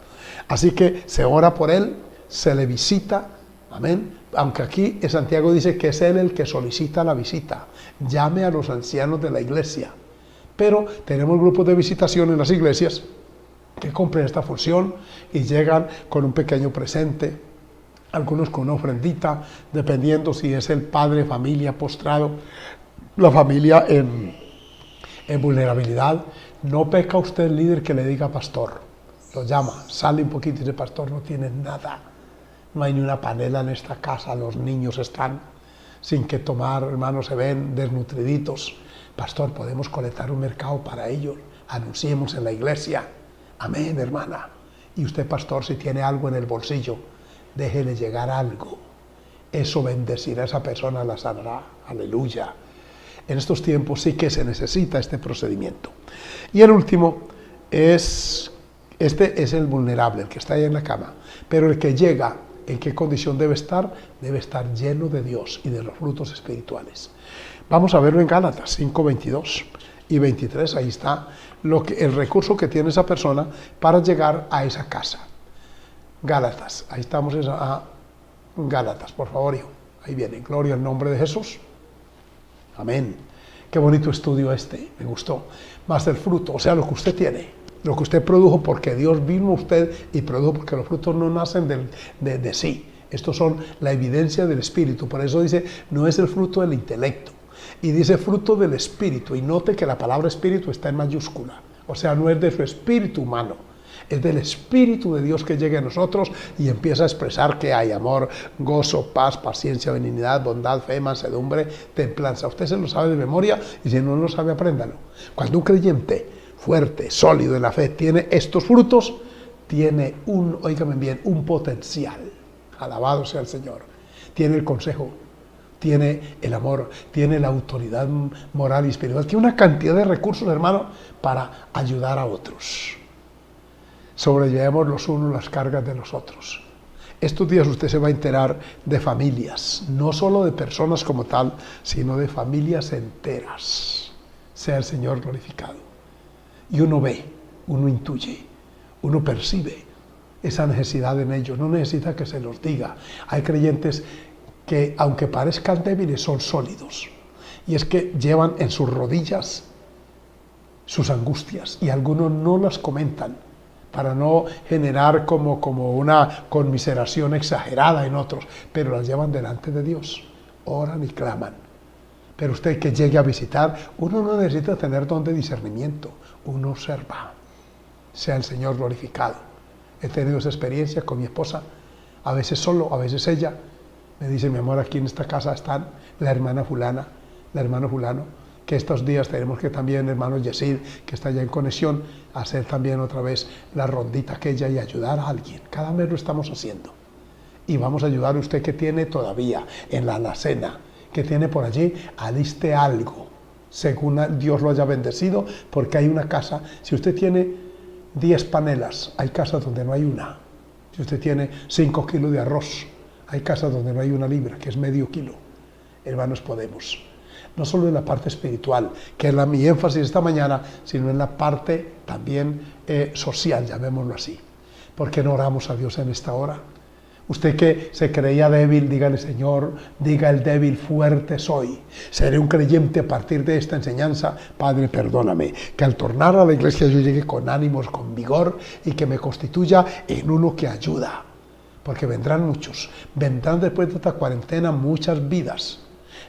Así que se ora por él, se le visita, amén. Aunque aquí en Santiago dice que es él el que solicita la visita. Llame a los ancianos de la iglesia. Pero tenemos grupos de visitación en las iglesias que cumplen esta función y llegan con un pequeño presente, algunos con una ofrendita, dependiendo si es el padre, familia postrado, la familia en vulnerabilidad. No peca usted el líder que le diga pastor, lo llama, sale un poquito y dice, pastor, no tiene nada, no hay ni una panela en esta casa, los niños están sin qué tomar, hermanos, se ven desnutriditos. Pastor, podemos colectar un mercado para ellos, anunciemos en la iglesia. Amén, hermana. Y usted, pastor, si tiene algo en el bolsillo, déjele llegar algo. Eso bendecirá a esa persona, la sanará. Aleluya. En estos tiempos sí que se necesita este procedimiento. Y el último es, este es el vulnerable, el que está ahí en la cama. Pero el que llega, ¿en qué condición debe estar? Debe estar lleno de Dios y de los frutos espirituales. Vamos a verlo en Gálatas 5, 22 y 23. Ahí está el recurso que tiene esa persona para llegar a esa casa. Gálatas, ahí estamos, Gálatas, por favor, hijo. Ahí viene, gloria al nombre de Jesús. Amén. Qué bonito estudio este, me gustó. Más el fruto, o sea, lo que usted tiene, lo que usted produjo porque Dios vino a usted y produjo, porque los frutos no nacen de sí. Estos son la evidencia del Espíritu. Por eso dice, no es el fruto del intelecto. Y dice fruto del Espíritu. Y note que la palabra Espíritu está en mayúscula. O sea, no es de su espíritu humano. Es del Espíritu de Dios que llegue a nosotros y empieza a expresar que hay amor, gozo, paz, paciencia, benignidad, bondad, fe, mansedumbre, templanza. Usted se lo sabe de memoria y si no lo sabe, apréndalo. Cuando un creyente fuerte, sólido en la fe, tiene estos frutos, tiene oígame bien, un potencial. Alabado sea el Señor. Tiene el consejo, tiene el amor, tiene la autoridad moral y espiritual, tiene una cantidad de recursos, hermano, para ayudar a otros. Sobrellevemos los unos las cargas de los otros. Estos días usted se va a enterar de familias, no solo de personas como tal, sino de familias enteras. Sea el Señor glorificado. Y uno ve, uno intuye, uno percibe esa necesidad en ellos, no necesita que se los diga. Hay creyentes que, aunque parezcan débiles, son sólidos. Y es que llevan en sus rodillas sus angustias, y algunos no las comentan, para no generar como una conmiseración exagerada en otros, pero las llevan delante de Dios, oran y claman. Pero usted que llegue a visitar, uno no necesita tener don de discernimiento, uno observa. Sea el Señor glorificado. He tenido esa experiencia con mi esposa, a veces solo, a veces ella. Me dice, mi amor, aquí en esta casa están la hermana fulana, el hermano fulano, que estos días tenemos que también, hermano Yesid, que está ya en conexión, hacer también otra vez la rondita aquella y ayudar a alguien. Cada mes lo estamos haciendo. Y vamos a ayudar a usted que tiene todavía en la alacena, que tiene por allí, aliste algo, según Dios lo haya bendecido, porque hay una casa, si usted tiene 10 panelas, hay casas donde no hay una. Si usted tiene 5 kilos de arroz, hay casas donde no hay una libra, que es medio kilo. Hermanos, podemos. No solo en la parte espiritual, que es mi énfasis esta mañana, sino en la parte también social, llamémoslo así. ¿Por qué no oramos a Dios en esta hora? Usted que se creía débil, dígale, Señor, diga el débil, fuerte soy. Seré un creyente a partir de esta enseñanza. Padre, perdóname, que al tornar a la iglesia yo llegue con ánimos, con vigor, y que me constituya en uno que ayuda. Porque vendrán muchos, vendrán después de esta cuarentena muchas vidas.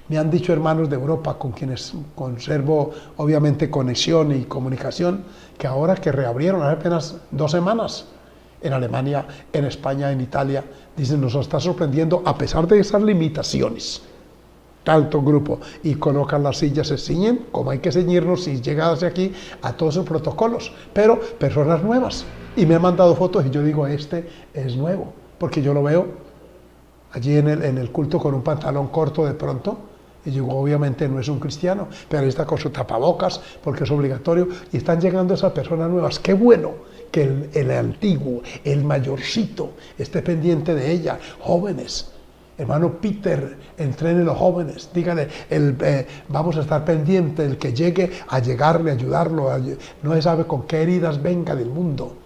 Me han dicho hermanos de Europa, con quienes conservo obviamente conexión y comunicación, que ahora que reabrieron hace apenas 2 semanas, en Alemania, en España, en Italia, dicen, nos está sorprendiendo a pesar de esas limitaciones. Tanto grupo, y colocan las sillas, se ciñen, como hay que ceñirnos si llega hacia aquí, a todos esos protocolos, pero personas nuevas. Y me han mandado fotos y yo digo, este es nuevo, porque yo lo veo allí en el culto con un pantalón corto de pronto, y digo, obviamente no es un cristiano, pero ahí está con su tapabocas, porque es obligatorio, y están llegando esas personas nuevas. ¡Qué bueno! Que el antiguo, el mayorcito, esté pendiente de ella. Jóvenes, hermano Peter, entrene los jóvenes, dígale, vamos a estar pendiente del que llegue a llegarle, ayudarlo, no se sabe con qué heridas venga del mundo,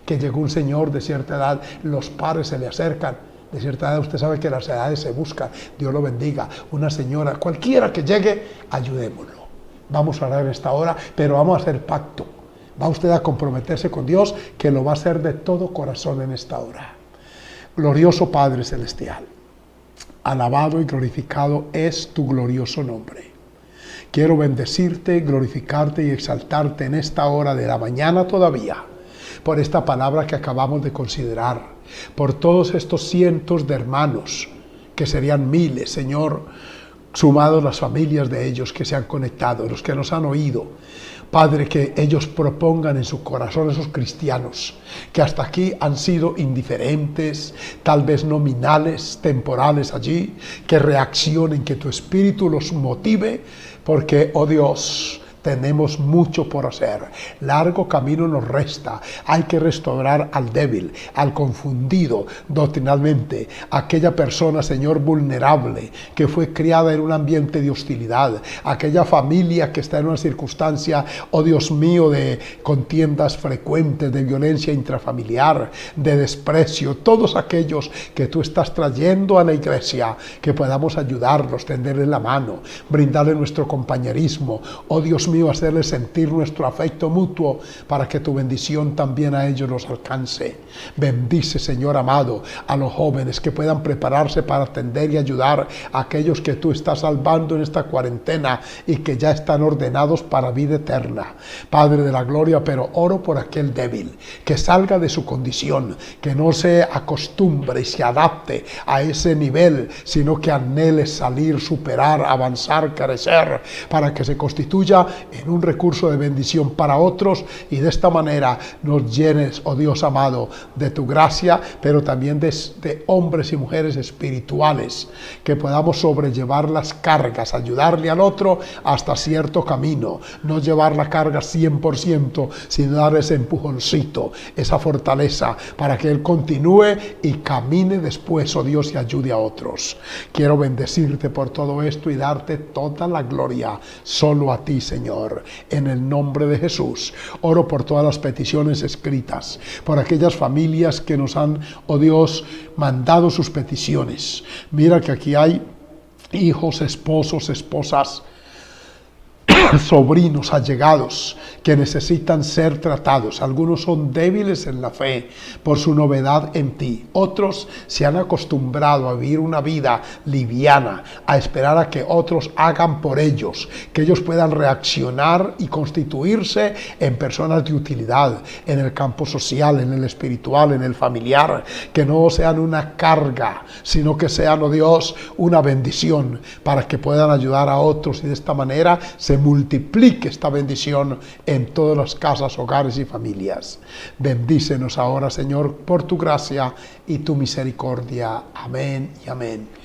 que llegó un señor de cierta edad, los padres se le acercan, de cierta edad, usted sabe que las edades se buscan, Dios lo bendiga, una señora, cualquiera que llegue, ayudémoslo. Vamos a orar en esta hora, pero vamos a hacer pacto. Va usted a comprometerse con Dios, que lo va a hacer de todo corazón en esta hora. Glorioso Padre Celestial, alabado y glorificado es tu glorioso nombre. Quiero bendecirte, glorificarte y exaltarte en esta hora de la mañana todavía, por esta palabra que acabamos de considerar, por todos estos cientos de hermanos, que serían miles, Señor, sumados las familias de ellos que se han conectado, los que nos han oído. Padre, que ellos propongan en su corazón, esos cristianos que hasta aquí han sido indiferentes, tal vez nominales, temporales allí, que reaccionen, que tu Espíritu los motive, porque, oh Dios, tenemos mucho por hacer, largo camino nos resta, hay que restaurar al débil, al confundido doctrinalmente, aquella persona, Señor, vulnerable, que fue criada en un ambiente de hostilidad, aquella familia que está en una circunstancia, oh Dios mío, de contiendas frecuentes, de violencia intrafamiliar, de desprecio, todos aquellos que tú estás trayendo a la iglesia, que podamos ayudarlos, tenderles la mano, brindarles nuestro compañerismo, oh Dios mío, hacerles sentir nuestro afecto mutuo para que tu bendición también a ellos los alcance. Bendice, Señor amado, a los jóvenes que puedan prepararse para atender y ayudar a aquellos que tú estás salvando en esta cuarentena y que ya están ordenados para vida eterna. Padre de la gloria, pero oro por aquel débil, que salga de su condición, que no se acostumbre y se adapte a ese nivel, sino que anhele salir, superar, avanzar, crecer, para que se constituya en un recurso de bendición para otros, y de esta manera nos llenes, oh Dios amado, de tu gracia, pero también de hombres y mujeres espirituales, que podamos sobrellevar las cargas, ayudarle al otro hasta cierto camino, no llevar la carga 100%, sino dar ese empujoncito, esa fortaleza, para que él continúe y camine después, oh Dios, y ayude a otros. Quiero bendecirte por todo esto y darte toda la gloria solo a ti, Señor, en el nombre de Jesús. Oro por todas las peticiones escritas, por aquellas familias que nos han, oh Dios, mandado sus peticiones. Mira que aquí hay hijos, esposos, esposas, sobrinos, allegados, que necesitan ser tratados. Algunos son débiles en la fe por su novedad en ti. Otros se han acostumbrado a vivir una vida liviana, a esperar a que otros hagan por ellos, que ellos puedan reaccionar y constituirse en personas de utilidad, en el campo social, en el espiritual, en el familiar, que no sean una carga, sino que sean, oh Dios, una bendición, para que puedan ayudar a otros, y de esta manera se multiplique esta bendición en todas las casas, hogares y familias. Bendícenos ahora, Señor, por tu gracia y tu misericordia. Amén y amén.